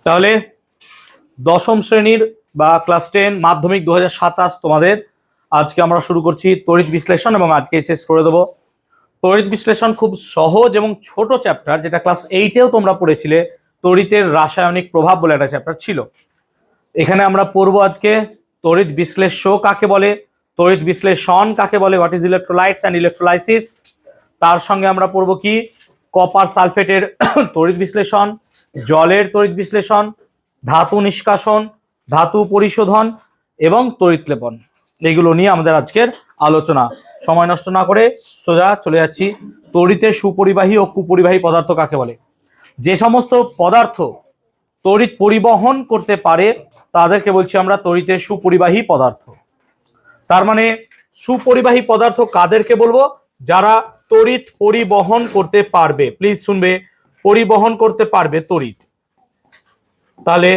তাহলে দশম শ্রেণীর বা ক্লাস 10 মাধ্যমিক 2027 তোমাদের আজকে আমরা শুরু করছি তড়িৎ বিশ্লেষণ এবং আজকে শেষ করে দেবো। তড়িৎ বিশ্লেষণ খুব সহজ এবং ছোট চ্যাপ্টার, যেটা ক্লাস 8-এও তোমরা পড়েছিলে। তড়িতের রাসায়নিক প্রভাব বলে একটা চ্যাপ্টার ছিল। এখানে আমরা পড়বো আজকে তড়িৎ বিশ্লেষ্য কাকে বলে, তড়িৎ বিশ্লেষণ কাকে বলে, what is electrolytes and electrolysis. তার সঙ্গে আমরা পড়বো কি কপার সালফেটের তড়িৎ বিশ্লেষণ, জলের তড়িৎ বিশ্লেষণ, ধাতু নিষ্কাশন, ধাতু পরিশোধন এবং তড়িৎ লেপন। এগুলো নিয়ে আমাদের আজকের আলোচনা। সময় নষ্ট না করে সোজা চলে যাচ্ছি। তড়িতের সুপরিবাহী ও কুপরিবাহী পদার্থ কাকে বলে? যে সমস্ত পদার্থ তড়িৎ পরিবহন করতে পারে তাদেরকে বলছি আমরা তড়িতের সুপরিবাহী পদার্থ। তার মানে সুপরিবাহী পদার্থ কাদেরকে বলবো? যারা তড়িৎ পরিবহন করতে পারবে। প্লিজ শুনবে, পরিবহন করতে পারবে তড়িৎ। তাহলে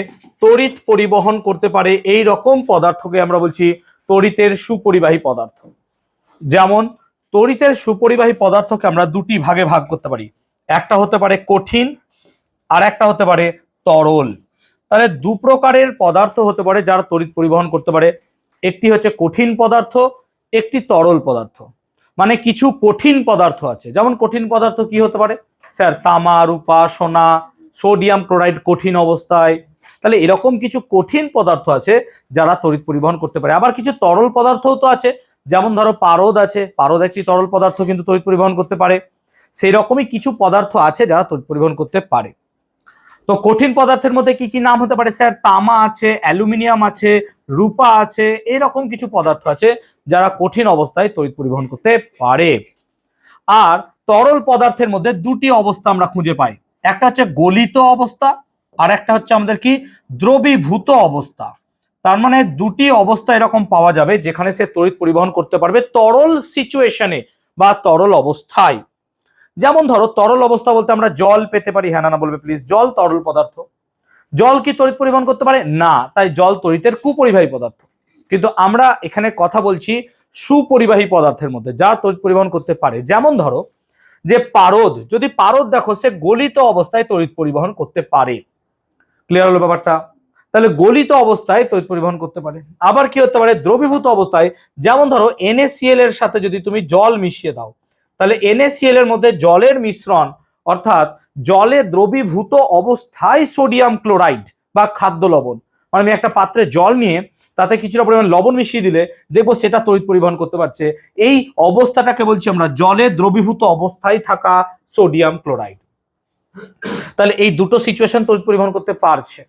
তড়িৎ পরিবহন করতে পারে এই রকম পদার্থকে আমরা বলছি তড়িতের সুপরিবাহী পদার্থ। যেমন তড়িতের সুপরিবাহী পদার্থকে আমরা দুটি ভাগে ভাগ করতে পারি, একটা হতে পারে কঠিন আর একটা হতে পারে তরল। তাহলে দু প্রকারের পদার্থ হতে পারে যারা তড়িৎ পরিবহন করতে পারে। একটি হচ্ছে কঠিন পদার্থ, একটি তরল পদার্থ। মানে কিছু কঠিন পদার্থ আছে, যেমন কঠিন পদার্থ কি হতে পারে স্যার? তামা, রূপা, সোনা, সোডিয়াম ক্লোরাইড কঠিন অবস্থায়। তাহলে এরকম কিছু কঠিন পদার্থ আছে যারা তড়িৎ পরিবহন করতে পারে। আবার কিছু তরল পদার্থও তো আছে, যেমন ধরো পারদ আছে, পারদ একটি তরল পদার্থ কিন্তু তড়িৎ পরিবহন করতে পারে। সেই রকমই কিছু পদার্থ আছে যারা তড়িৎ পরিবহন করতে পারে। তো কঠিন পদার্থের মধ্যে কি কি নাম হতে পারে স্যার? তামা আছে, অ্যালুমিনিয়াম আছে, রূপা আছে, এরকম কিছু পদার্থ আছে যারা কঠিন অবস্থায় তড়িৎ পরিবহন করতে পারে। আর তরল পদার্থের মধ্যে দুটি অবস্থা আমরা খুঁজে পাই, একটা হচ্ছে গলিত অবস্থা আর একটা হচ্ছে আমাদের কি দ্রবীভূত অবস্থা। তার মানে দুটি অবস্থা এরকম পাওয়া যাবে যেখানে সে তড়িৎ পরিবহন করতে পারবে তরল সিচুয়েশনে বা তরল অবস্থায়। যেমন ধরো তরল অবস্থা বলতে আমরা জল পেতে পারি। হ্যাঁ না বলবে প্লিজ। জল তরল পদার্থ। জল কি তড়িৎ পরিবহন করতে পারে? না, তাই জল তড়িতের কুপরিবাহী পদার্থ। কিন্তু আমরা এখানে কথা বলছি সুপরিবাহী পদার্থের মধ্যে যা তড়িৎ পরিবহন করতে পারে। যেমন ধরো যে পারদ, যদি পারদ দেখো সে গলিত অবস্থায় তড়িৎ পরিবহন করতে পারে। ক্লিয়ার হলো ব্যাপারটা? তাহলে গলিত অবস্থায় তড়িৎ পরিবহন করতে পারে। আবার কি হতে পারে? দ্রবীভূত অবস্থায়। যেমন ধরো NaCl এর সাথে যদি তুমি জল মিশিয়ে দাও, তাহলে NaCl এর মধ্যে জলের মিশ্রণ, অর্থাৎ জলে দ্রবীভূত অবস্থায় সোডিয়াম ক্লোরাইড বা খাদ্য লবণ, মানে আমি একটা পাত্রে জল নিয়ে তাতে কিছুটা পরিমাণ লবণ মিশিয়ে দিলে দেখবো সেটা তড়িৎ পরিবহন করতে পারছে। এই অবস্থাটাকে বলছি আমরা জলে দ্রবীভূত অবস্থায় থাকা সোডিয়াম ক্লোরাইড। তাহলে এই দুটো সিচুয়েশন তড়িৎ পরিবহন করতে পারছে।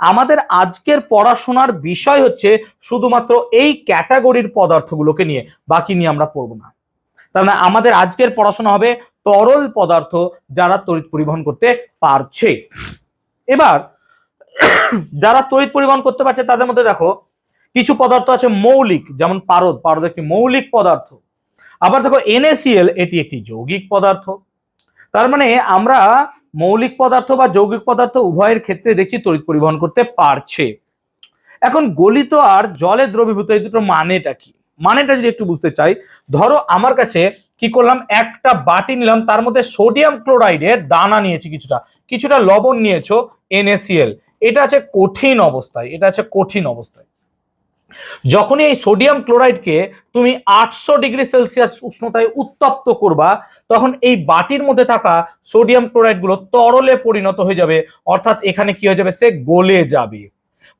আমাদের আজকের পড়াশোনার বিষয় হচ্ছে শুধুমাত্র এই ক্যাটাগরির পদার্থগুলোকে নিয়ে, বাকি নিয়ে আমরা পড়বো না। তার মানে আমাদের আজকের পড়াশোনা হবে তরল পদার্থ যারা তড়িৎ পরিবহন করতে পারছে। এবার যারা তড়িৎ পরিবহন করতে পারছে তাদের মধ্যে দেখো কিছু পদার্থ আছে মৌলিক, যেমন পারদ। পারদ একটি মৌলিক পদার্থ। আবার দেখো NaCl, এটি একটি যৌগিক পদার্থ। তার মানে আমরা মৌলিক পদার্থ বা যৌগিক পদার্থ উভয়ের ক্ষেত্রে দেখছি তড়িৎ পরিবহন করতে পারছে। এখন গলিত আর জলে দ্রবীভূত এই দুটো মানেটা কি? মানেটা যদি একটু বুঝতে চাই, ধরো আমার কাছে কি করলাম, একটা বাটি নিলাম, তার মধ্যে সোডিয়াম ক্লোরাইডের দানা নিয়েছি, কিছুটা লবণ নিয়েছো NaCl। এটা আছে কঠিন অবস্থায়, এটা আছে কঠিন অবস্থায়। যখনই এই সোডিয়াম ক্লোরাইডকে তুমি 800 ডিগ্রি সেলসিয়াস উষ্ণতায় উত্তপ্ত করবা, তখন এই বাটির মধ্যে থাকা সোডিয়াম ক্লোরাইড গুলো তরলে পরিণত হয়ে যাবে, অর্থাৎ এখানে কি হয়ে যাবে? সে গলে যাবে।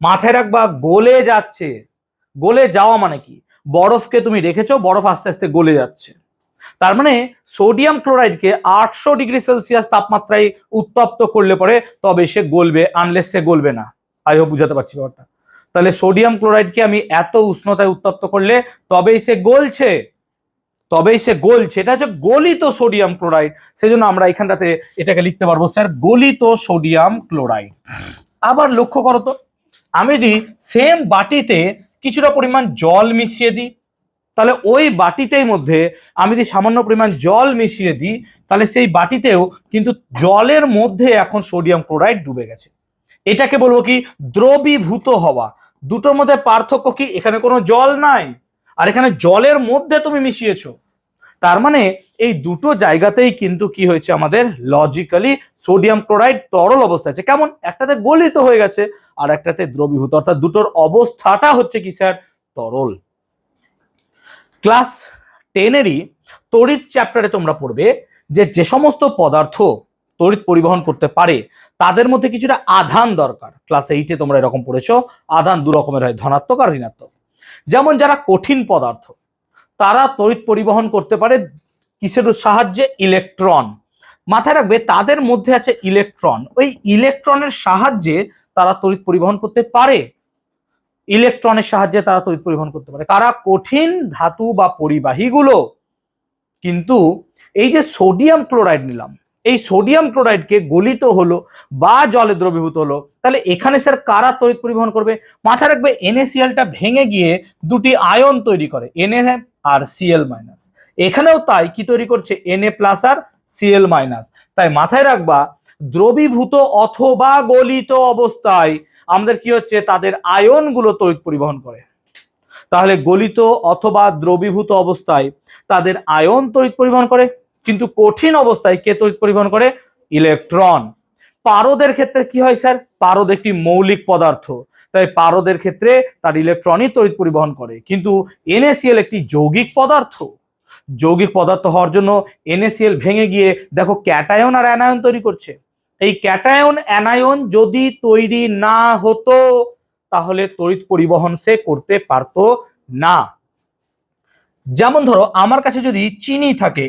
মাথায় রাখবা, গলে যাচ্ছে। গলে যাওয়া মানে কি? বরফকে তুমি রেখেছো, বরফ আস্তে আস্তে গলে যাচ্ছে। তার মানে সোডিয়াম ক্লোরাইডকে 800 ডিগ্রি সেলসিয়াস তাপমাত্রায় উত্তপ্ত করলে পরে তবে সে গলবে, আনলেস সে গলবে না। আই হোপ বুঝাতে পারছি ব্যাপারটা। তাহলে সোডিয়াম ক্লোরাইডকে আমি এত উষ্ণতায় উত্তপ্ত করলে তবেই সে গলছে, তবেই সে গলছে। এটা হচ্ছে গলিত সোডিয়াম ক্লোরাইড। সেজন্য আমরা এখানটাতে এটাকে লিখতে পারবো স্যার গলিত সোডিয়াম ক্লোরাইড। আবার লক্ষ্য করো তো, আমি যদি সেম বাটিতে কিছুটা পরিমাণ জল মিশিয়ে দিই, তাহলে ওই বাটিতেই মধ্যে আমি যদি সামান্য পরিমাণ জল মিশিয়ে দিই, তাহলে সেই বাটিতেও কিন্তু জলের মধ্যে এখন সোডিয়াম ক্লোরাইড ডুবে গেছে। এটাকে বলবো কি? দ্রবীভূত হওয়া। দুটোর মধ্যে পার্থক্য কি? এখানে কোনো জল নাই আর এখানে জলের মধ্যে তুমি মিশিয়েছো। তার মানে এই দুটো জায়গাতেই কিন্তু কি হয়েছে আমাদের লজিক্যালি সোডিয়াম ক্লোরাইড তরল অবস্থায় আছে। কেমন? একটাতে গলিত হয়ে গেছে আর একটাতে দ্রবীভূত, অর্থাৎ দুটোর অবস্থাটা হচ্ছে কি স্যার? তরল। ক্লাস 10-এরই তড়িৎ চ্যাপ্টারে তোমরা পড়বে যে সমস্ত পদার্থ তড়িৎ পরিবহন করতে পারে তাদের মধ্যে কিছুটা আধান দরকার। ক্লাস 8-এ তোমরা এরকম পড়েছো, আধান দু রকমের হয়, ধনাত্মক আর ঋণাত্মক। যেমন যারা কঠিন পদার্থ তারা তড়িৎ পরিবহন করতে পারে কিসের সাহায্যে? ইলেকট্রন। মাথায় রাখবে তাদের মধ্যে আছে ইলেকট্রন, ওই ইলেকট্রনের সাহায্যে তারা তড়িৎ পরিবহন করতে পারে। ইলেকট্রনের সাহায্যে তারা তড়িৎ পরিবহন করতে পারে কারা? কঠিন ধাতু বা পরিবাহীগুলো। কিন্তু এই যে সোডিয়াম ক্লোরাইড নিলাম, এই সোডিয়াম ক্লোরাইডকে গলিত হলো বা জলে দ্রবীভূত হলো, তাহলে এখানে স্যার কারা তড়িৎ পরিবহন করবে? মাথায় রাখবে NaClটা ভেঙে গিয়ে দুটি আয়ন তৈরি করে, Na আর Cl মাইনাস। এখানেও তাই কি তৈরি করছে? Na প্লাস আর Cl মাইনাস। তাই মাথায় রাখবা দ্রবীভূত অথবা গলিত অবস্থায় আমাদের কি হচ্ছে? তাদের আয়নগুলো তড়িৎ পরিবহন করে। তাহলে গলিত অথবা দ্রবীভূত অবস্থায় তাদের আয়ন তড়িৎ পরিবহন করে, কিন্তু কঠিন অবস্থায় কে তড়িৎ পরিবহন করে? ইলেকট্রন। পারদের ক্ষেত্রে কি হয় স্যার? পারদ একটি মৌলিক পদার্থ, তাই পারদের ক্ষেত্রে তার ইলেকট্রনই তড়িৎ পরিবহন করে। কিন্তু NaCl একটি যৌগিক পদার্থ, যৌগিক পদার্থ হওয়ার জন্য NaCl ভেঙে গিয়ে দেখো ক্যাটায়ন আর অ্যানায়ন তৈরি করছে। এই ক্যাটায়ন অ্যানায়ন যদি তৈরি না হতো তাহলে তড়িৎ পরিবহন সে করতে পারতো না। যেমন ধরো আমার কাছে যদি চিনি থাকে,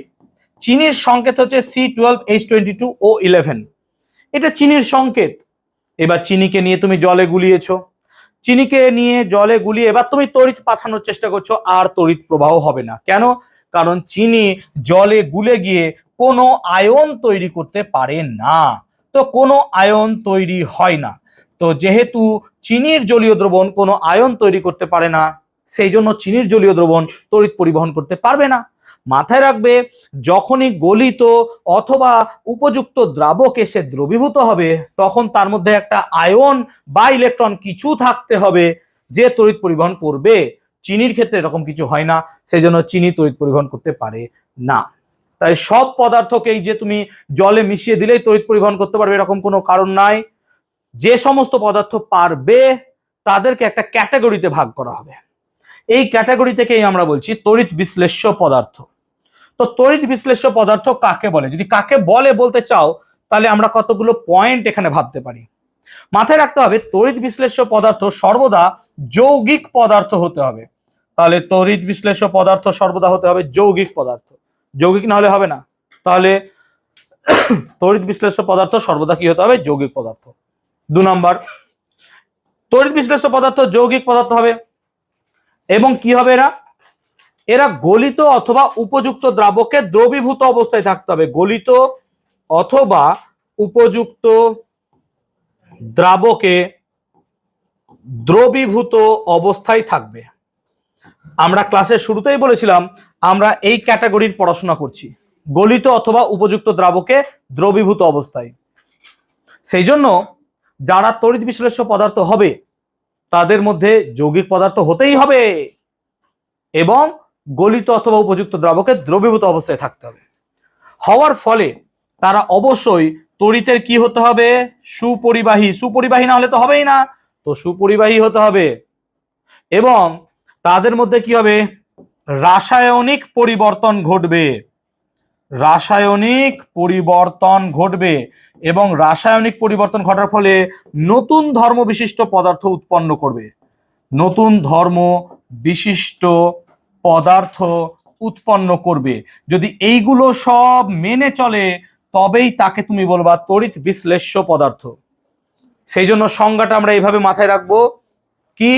চিনির সংকেত হচ্ছে C12H22O11, এটা চিনির সংকেত। এবার চিনিকে নিয়ে তুমি জলে গুলিয়েছো, চিনিকে নিয়ে জলে গুলিয়ে এবার তুমি তড়িৎ পাঠানোর চেষ্টা করছো, আর তড়িৎ প্রবাহ হবে না। কেন? কারণ চিনি জলে গুলে গিয়ে কোনো আয়ন তৈরি করতে পারে না, তো কোনো আয়ন তৈরি হয় না। তো যেহেতু চিনির জলীয় দ্রবণ কোনো আয়ন তৈরি করতে পারে না, সেই জন্য চিনির জলীয় দ্রবণ তড়িৎ পরিবহন করতে পারবে না। মাথায় রাখবে যখনই গলিত অথবা উপযুক্ত দ্রাবক এসে দ্রবীভূত হবে তখন তার মধ্যে একটা আয়ন বা ইলেকট্রন কিছু থাকতে হবে যে তড়িৎ পরিবহন করবে। চিনির ক্ষেত্রে এরকম কিছু হয় না, সেই জন্য চিনি তড়িৎ পরিবহন করতে পারে না। তাই সব পদার্থকেই যে তুমি জলে মিশিয়ে দিলেই তড়িৎ পরিবহন করতে পারবে এরকম কোনো কারণ নাই। যে সমস্ত পদার্থ পারবে তাদেরকে একটা ক্যাটাগরিতে ভাগ করা হবে, এই ক্যাটাগরি থেকেই আমরা বলছি তড়িৎ বিশ্লেষ্য পদার্থ। তো তড়িৎ বিশ্লেষ্য পদার্থ কাকে বলে? যদি কাকে বলে বলতে চাও তাহলে আমরা কতগুলো পয়েন্ট এখানে ভাবতে পারি। মাথায় রাখতে হবে তড়িৎ বিশ্লেষ্য পদার্থ সর্বদা যৌগিক পদার্থ হতে হবে। তাহলে তড়িৎ বিশ্লেষ্য পদার্থ সর্বদা হতে হবে যৌগিক পদার্থ, যৌগিক না হলে হবে না। তাহলে তড়িৎ বিশ্লেষ্য পদার্থ সর্বদা কি হতে হবে? যৌগিক পদার্থ। 2 নম্বর, তড়িৎ বিশ্লেষ্য পদার্থ যৌগিক পদার্থ হবে এবং কি হবে? এরা গলিত অথবা উপযুক্ত দ্রাবকে দ্রবীভূত অবস্থায় থাকতে হবে। গলিত অথবা উপযুক্ত দ্রাবকে দ্রবীভূত অবস্থায় থাকবে। আমরা ক্লাসের শুরুতেই বলেছিলাম আমরা এই ক্যাটাগরির পড়াশোনা করছি, গলিত অথবা উপযুক্ত দ্রাবকে দ্রবীভূত অবস্থায়। সেই জন্য যারা তড়িৎ বিশ্লেষ্য পদার্থ হবে তাদের মধ্যে যৌগিক পদার্থ হতেই হবে এবং গলিত অথবা উপযুক্ত দ্রাবকে দ্রবীভূত অবস্থায় থাকতে হবে। হওয়ার ফলে তারা অবশ্যই তড়িতের কি হতে হবে? সুপরিবাহী। সুপরিবাহী না হলে তো হবেই না, তো সুপরিবাহী হতে হবে। এবং তাদের মধ্যে কি হবে? রাসায়নিক পরিবর্তন ঘটবে, রাসায়নিক পরিবর্তন ঘটবে এবং রাসায়নিক পরিবর্তন ঘটার ফলে নতুন ধর্ম বিশিষ্ট পদার্থ উৎপন্ন করবে, নতুন ধর্ম বিশিষ্ট পদার্থ উৎপন্ন করবে। যদি এইগুলো সব মেনে চলে তবেই তাকে তুমি বলবা তড়িৎ বিশ্লেষ্য পদার্থ। সেই জন্য সংজ্ঞাটা আমরা এইভাবে মাথায় রাখবো কি,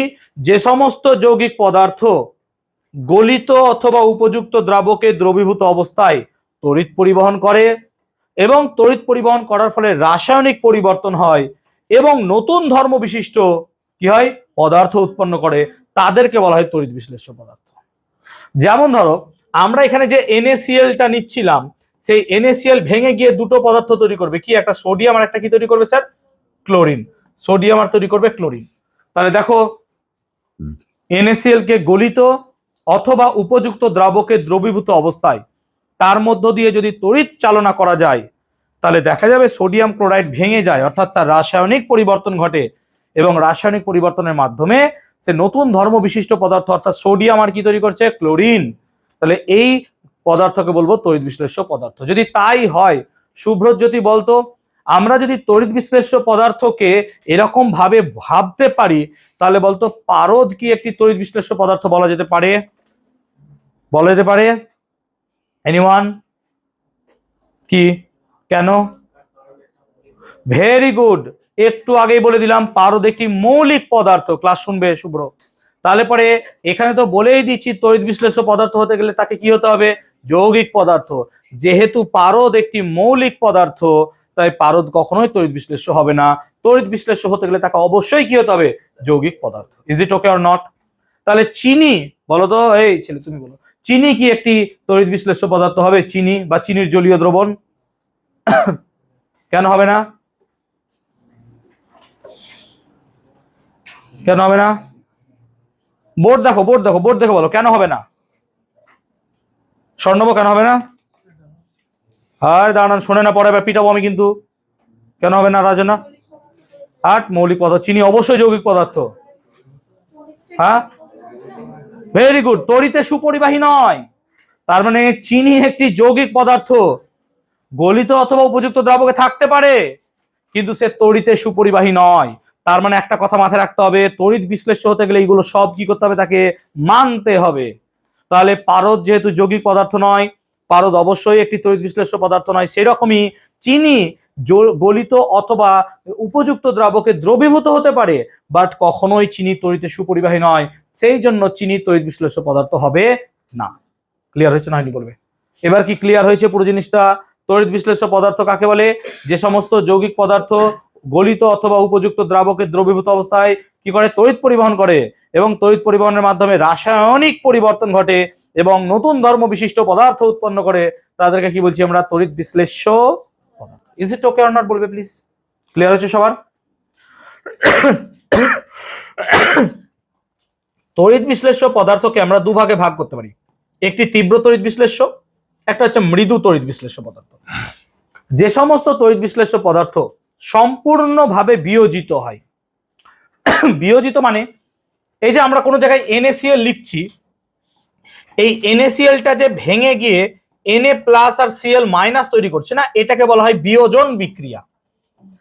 যে সমস্ত যৌগিক পদার্থ গলিত অথবা উপযুক্ত দ্রাবকে দ্রবীভূত অবস্থায় তড়িৎ পরিবহন করে এবং তড়িৎ পরিবহন করার ফলে রাসায়নিক পরিবর্তন হয় এবং নতুন ধর্ম বিশিষ্ট কি হয়? পদার্থ উৎপন্ন করে, তাদেরকে বলা হয় তড়িৎ বিশ্লেষ্য পদার্থ। যেমন ধরো আমরা এখানে যে NaClটা নিচ্ছিলাম, সেই NaCl ভেঙে গিয়ে দুটো পদার্থ তৈরি করবে, কি? একটা সোডিয়াম আর একটা কি তৈরি করবে স্যার? ক্লোরিন। সোডিয়াম আর তৈরি করবে ক্লোরিন। তাহলে দেখো NaCl কে গলিত অথবা উপযুক্ত দ্রাবকে দ্রবীভূত অবস্থায় তার মধ্য দিয়ে যদি তড়িৎ চালনা করা যায় তাহলে দেখা যাবে সোডিয়াম ক্লোরাইড ভেঙে যায়, অর্থাৎ তার রাসায়নিক পরিবর্তন ঘটে এবং রাসায়নিক পরিবর্তনের মাধ্যমে সে নতুন ধর্ম বিশিষ্ট পদার্থ অর্থাৎ সোডিয়াম আর কি তৈরি করছে, ক্লোরিন। তাহলে এই পদার্থকে বলবো তড়িৎ বিশ্লেষ্য পদার্থ। যদি তাই হয় শুভ্রজ্যোতি বলতো, আমরা যদি তড়িৎ বিশ্লেষ্য পদার্থকে এরকম ভাবে ভাবতে পারি তাহলে বলতো পারদ কি একটি তড়িৎ বিশ্লেষ্য পদার্থ বলা যেতে পারে? বলা যেতে পারে? এনিওয়ান? কি? কেন? ভেরি গুড, একটু আগেই বলে দিলাম পারদ একটি মৌলিক পদার্থ। ক্লাস শুনবে শুভ্র। তাহলে পরে এখানে তো বলেই দিচ্ছি তড়িৎ বিশ্লেষ্য পদার্থ হতে গেলে তাকে কি হতে হবে? যৌগিক পদার্থ। যেহেতু পারদ একটি মৌলিক পদার্থ তাই পারদ কখনোই তড়িৎ বিশ্লেষ্য হবে না। তড়িৎ বিশ্লেষ্য হতে গেলে তাকে অবশ্যই কি হতে হবে? যৌগিক পদার্থ। Is it okay or not? তাহলে চিনি বলো তো, এই ছেলে তুমি বলো, চিনি কি একটি তড়িৎ বিশ্লেষ্য পদার্থ হবে? চিনি বা চিনির জলীয় দ্রবণ কেন হবে না? কেন হবে না? বোর্ড দেখো, বোর্ড দেখো, বোর্ড দেখো বলো কেন হবে না? স্বর্ণব কেন হবে না? আর দাঁড়ান, শোনে না পরে পিটাবো আমি কিন্তু। কেন হবে না রাজনা? মৌলিক পদার্থ। চিনি অবশ্যই যৌগিক পদার্থ। হ্যাঁ, ভেরি গুড। তড়িতে সুপরিবাহী নয়, তার মানে চিনি একটি যৌগিক পদার্থ। গলিত অথবা উপযুক্ত দ্রাবকে থাকতে পারে কিন্তু সে তড়িতে সুপরিবাহী নয়। তার মানে একটা কথা মাথায় রাখতে হবে, তড়িৎ বিশ্লেষ্য হতে গেলে এইগুলো সব কি করতে হবে? তাকে মানতে হবে। তাহলে পারদ যেহেতু যৌগিক পদার্থ নয়, পারদ অবশ্যই একটি তড়িৎ বিশ্লেষ্য পদার্থ নয়। সেরকমই চিনি গলিত অথবা উপযুক্ত দ্রাবকে দ্রবীভূত হতে পারে, বাট কখনোই চিনি তড়িতে সুপরিবাহী নয়। সেই জন্য চিনি তড়িৎ বিশ্লেষ্য পদার্থ হবে না। ক্লিয়ার হয়েছে না? হয়নি বলবে। এবার কি ক্লিয়ার হয়েছে পুরো জিনিসটা? তড়িৎ বিশ্লেষ্য পদার্থ কাকে বলে? যে সমস্ত যৌগিক পদার্থ গলিত অথবা উপযুক্ত দ্রাবকে দ্রবীভূত অবস্থায় কি করে? তড়িৎ পরিবহন করে এবং তড়িৎ পরিবহনের মাধ্যমে রাসায়নিক পরিবর্তন ঘটে এবং নতুন ধর্ম বিশিষ্ট পদার্থ উৎপন্ন করে, তাদেরকে কি বলছি আমরা? তড়িৎ বিশ্লেষ্য পদার্থ। Is it okay or not বলবে প্লিজ? ক্লিয়ার হচ্ছে সবার? তড়িৎ বিশ্লেষ্য পদার্থকে আমরা দুভাগে ভাগ করতে পারি, একটি তীব্র তড়িৎ বিশ্লেষ্য, একটা হচ্ছে মৃদু তড়িৎ বিশ্লেষ্য পদার্থ। যে সমস্ত তড়িৎ বিশ্লেষ্য পদার্থ সম্পূর্ণভাবে বিয়োজিত হয়, বিয়োজিত মানে এই যে আমরা কোনো জায়গায় NaCl লিখছি, এই NaClটা যে ভেঙে গিয়ে Na প্লাস আর Cl মাইনাস তৈরি করছে না, এটাকে বলা হয় বিয়োজন বিক্রিয়া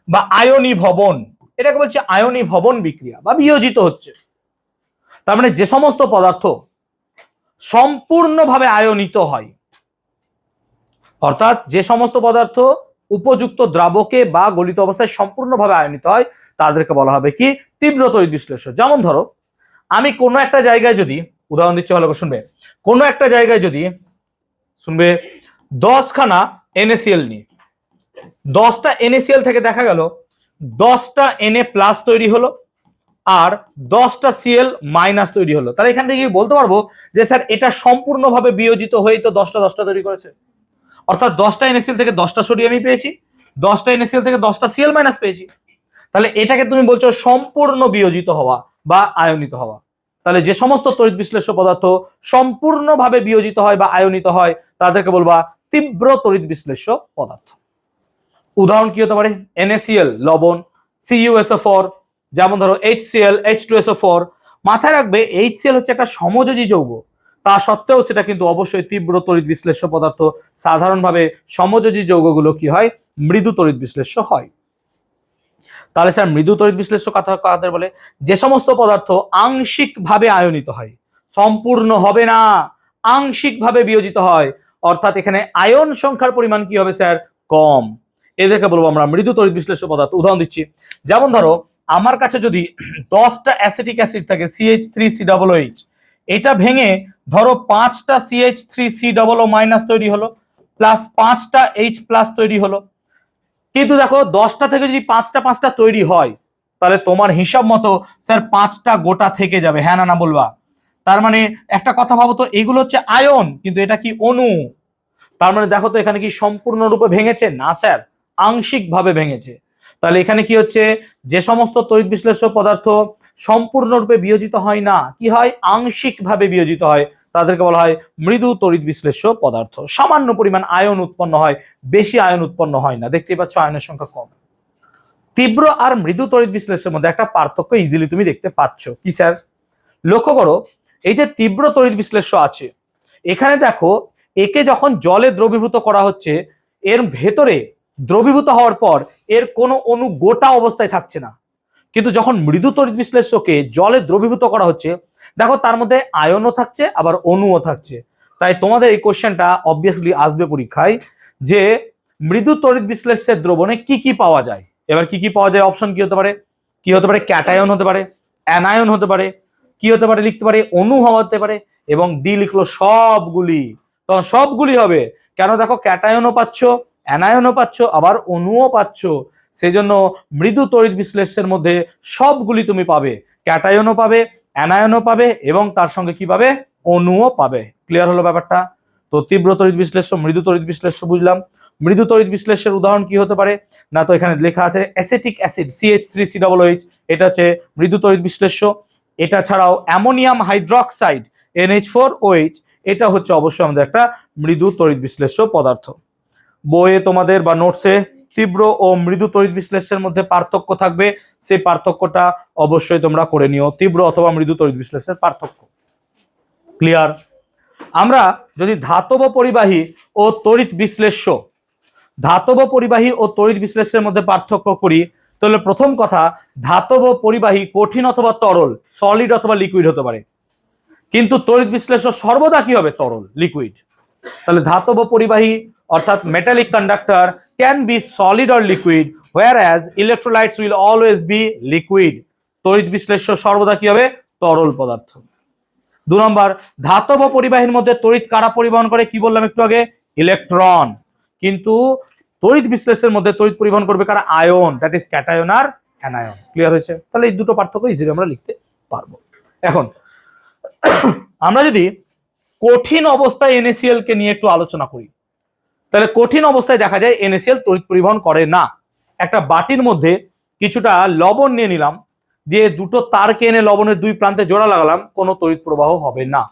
বা আয়নীভবন। এটাকে বলছে আয়নীভবন বিক্রিয়া বা বিয়োজিত হচ্ছে। তার মানে যে সমস্ত পদার্থ সম্পূর্ণভাবে আয়নিত হয়, অর্থাৎ যে সমস্ত পদার্থ উপযুক্ত দ্রাবকে বা গলিত অবস্থায় সম্পূর্ণভাবে আয়নিত হয়, তাদেরকে বলা হবে কি? তীব্র তড়িৎ বিশ্লেষ্য। যেমন ধরো আমি কোনো একটা জায়গায় যদি, উদাহরণ দিচ্ছি ভালো করে শুনবে, কোনো একটা জায়গায় যদি শুনবে 10খানা NaCl নিই, 10টা NaCl থেকে দেখা গেল 10টা Na প্লাস তৈরি হলো আর 10টা Cl মাইনাস তৈরি হলো, তাহলে এখান থেকে বলতে পারবো যে স্যার এটা সম্পূর্ণভাবে বিয়োজিত হয়ে তো 10টা তৈরি করেছে। অর্থাৎ 10টা NaCl থেকে 10টা সোডিয়ামই পেয়েছি, 10টা NaCl থেকে 10টা Cl মাইনাস পেয়েছি। তাহলে এটাকে তুমি বলছো সম্পূর্ণ বিয়োজিত হওয়া বা আয়নিত হওয়া। তাহলে যে সমস্ত তড়িৎ বিশ্লেষ্য পদার্থ সম্পূর্ণভাবে বিয়োজিত হয় বা আয়নিত হয় তাদেরকে বলবা তীব্র তড়িৎ বিশ্লেষ্য পদার্থ। উদাহরণ কি হতে পারে? NaCl লবণ, CuSO4, যেমন ধরো HCl, H2SO4। মাথায় রাখবে HCl হচ্ছে একটা সমযোজী যৌগ, তা সত্ত্বেও সেটা কিন্তু অবশ্যই তীব্র তড়িৎ বিশ্লেষ্য পদার্থ। সাধারণভাবে সমযোজী যৌগগুলো কি হয়? মৃদু তড়িৎ বিশ্লেষ্য হয়। তাহলে স্যার মৃদু তড়িৎ বিশ্লেষ্য কাদের বলে? যে সমস্ত পদার্থ আংশিকভাবে আয়নিত হয়, সম্পূর্ণ হবে না, আংশিকভাবে বিয়োজিত হয়, অর্থাৎ এখানে আয়ন সংখ্যার পরিমাণ কি হবে স্যার? কম। এদেরকে বলবো আমরা মৃদু তড়িৎ বিশ্লেষ্য পদার্থ। উদাহরণ দিচ্ছি, যেমন ধরো আমার কাছে যদি 10টা অ্যাসিটিক অ্যাসিড থাকে CH3COOH, এটা ভেঙে ধরো 5টা CH3COO মাইনাস তৈরি হলো প্লাস 5টা H প্লাস তৈরি হলো। কিন্তু দেখো 10টা থেকে যদি 5টা তৈরি হয় তাহলে তোমার হিসাব মতো স্যার 5টা গোটা থেকে যাবে। হ্যাঁ না না বলবা? তার মানে একটা কথা ভাবো তো, এগুলো হচ্ছে আয়ন কিন্তু এটা কি? অণু। তার মানে দেখো তো এখানে কি সম্পূর্ণরূপে ভেঙেছে? না স্যার, আংশিকভাবে ভেঙেছে। তাহলে এখানে কি হচ্ছে? যে সমস্ত তড়িৎ বিশ্লেষ্য পদার্থ সম্পূর্ণরূপে বিয়োজিত হয় না, কি হয়? আংশিকভাবে বিয়োজিত হয়, তাদেরকে বলা হয় মৃদু তড়িৎ বিশ্লেষ্য পদার্থ। সামান্য পরিমাণ আয়ন উৎপন্ন হয়, বেশি আয়ন উৎপন্ন হয় না। দেখতেই পাচ্ছ আয়নের সংখ্যা কম। তীব্র আর মৃদু তড়িৎ বিশ্লেষণের মধ্যে একটা পার্থক্য ইজিলি তুমি দেখতে পাচ্ছ। কি স্যার? লক্ষ্য করো, এই যে তীব্র তড়িৎ বিশ্লেষ্য আছে, এখানে দেখো একে যখন জলে দ্রবীভূত করা হচ্ছে, এর ভেতরে দ্রবীভূত হওয়ার পর এর কোনো অণু গোটা অবস্থায় থাকছে না। কিন্তু যখন মৃদু তড়িৎ বিশ্লেষ্যকে জলে দ্রবীভূত করা হচ্ছে, দেখো তার মধ্যে আয়নও থাকছে আবার অণুও থাকছে। তাই তোমাদের এই কোশ্চেনটা অবভিয়াসলি আসবে পরীক্ষায়, যে মৃদু তড়িৎ বিশ্লেষ্যের দ্রবণে কি কি পাওয়া যায়। এবার কি কি পাওয়া যায়, অপশন কি হতে পারে? কি হতে পারে? ক্যাটায়ন হতে পারে, অ্যানায়ন হতে পারে, কি হতে পারে লিখতে পারে, অণু হতে পারে, এবং ডি লিখলো সবগুলি। তখন সবগুলি হবে, কেন দেখো ক্যাটায়নও পাচ্ছ, অ্যানায়নও পাচ্ছ, আবার অণুও পাচ্ছ। সেই জন্য মৃদু তড়িৎ বিশ্লেষ্যের মধ্যে সবগুলি তুমি পাবে, ক্যাটায়নও পাবে, অ্যানায়নও পাবে, এবং তার সঙ্গে কি পাবে? অণুও পাবে। ক্লিয়ার হলো ব্যাপারটা? তো তীব্র তড়িৎ বিশ্লেষ্য, মৃদু তড়িৎ বিশ্লেষ্য বুঝলাম। মৃদু তড়িৎ বিশ্লেষ্যের উদাহরণ কি হতে পারে? না তো এখানে লেখা আছে অ্যাসিটিক অ্যাসিড CH3COOH, এটা হচ্ছে মৃদু তড়িৎ বিশ্লেষ্য। এটা ছাড়াও অ্যামোনিয়াম হাইড্রক্সাইড NH4OH, এটা হচ্ছে অবশ্যই আমাদের একটা মৃদু তড়িৎ বিশ্লেষ্য পদার্থ। বইয়ে তোমাদের বা নোটসে তীব্র ও মৃদু তড়িৎ বিশ্লেষ্যের মধ্যে পার্থক্য থাকবে, সেই পার্থক্যটা অবশ্যই তোমরা করে নিও, তীব্র অথবা মৃদু তড়িৎ বিশ্লেষ্যের পার্থক্য। ক্লিয়ার? আমরা যদি ধাতব পরিবাহী ও তড়িৎ বিশ্লেষ্য, ধাতব পরিবাহী ও তড়িৎ বিশ্লেষ্যের মধ্যে পার্থক্য করি, তাহলে প্রথম কথা, ধাতব পরিবাহী কঠিন অথবা তরল, সলিড অথবা লিকুইড হতে পারে, কিন্তু তড়িৎ বিশ্লেষ্য সর্বদা কি হবে? তরল, লিকুইড। তাহলে ধাতব পরিবাহী অর্থাৎ metallic conductor can be solid or liquid, whereas electrolytes will always be liquid. তড়িৎ বিশ্লেষ্য সর্বদা কি হবে? তরল পদার্থ। 2 নম্বর, ধাতব পরিবাহীর মধ্যে তড়িৎ কারা পরিবহন করে? কি বললাম একটু আগে? ইলেকট্রন। কিন্তু তড়িৎ বিশ্লেষণের মধ্যে তড়িৎ পরিবহন করবে কারা? আয়ন, দ্যাট ইজ ক্যাটায়ন আর অ্যানায়ন। ক্লিয়ার হয়েছে? তাহলে এই দুটো পার্থক্য ইজিলি আমরা লিখতে পারবো। এখন আমরা যদি কঠিন অবস্থায় NaCl কে নিয়ে একটু আলোচনা করি, তাহলে কঠিন অবস্থায় দেখা যায় NaCl তড়িৎ পরিবহন করে না। একটা বাটির মধ্যে কিছুটা লবণ নিয়ে নিলাম, দিয়ে দুটো তারকে এনে লবণের দুই প্রান্তে জোড়া লাগালাম, কোনো তড়িৎ প্রবাহ হবে না।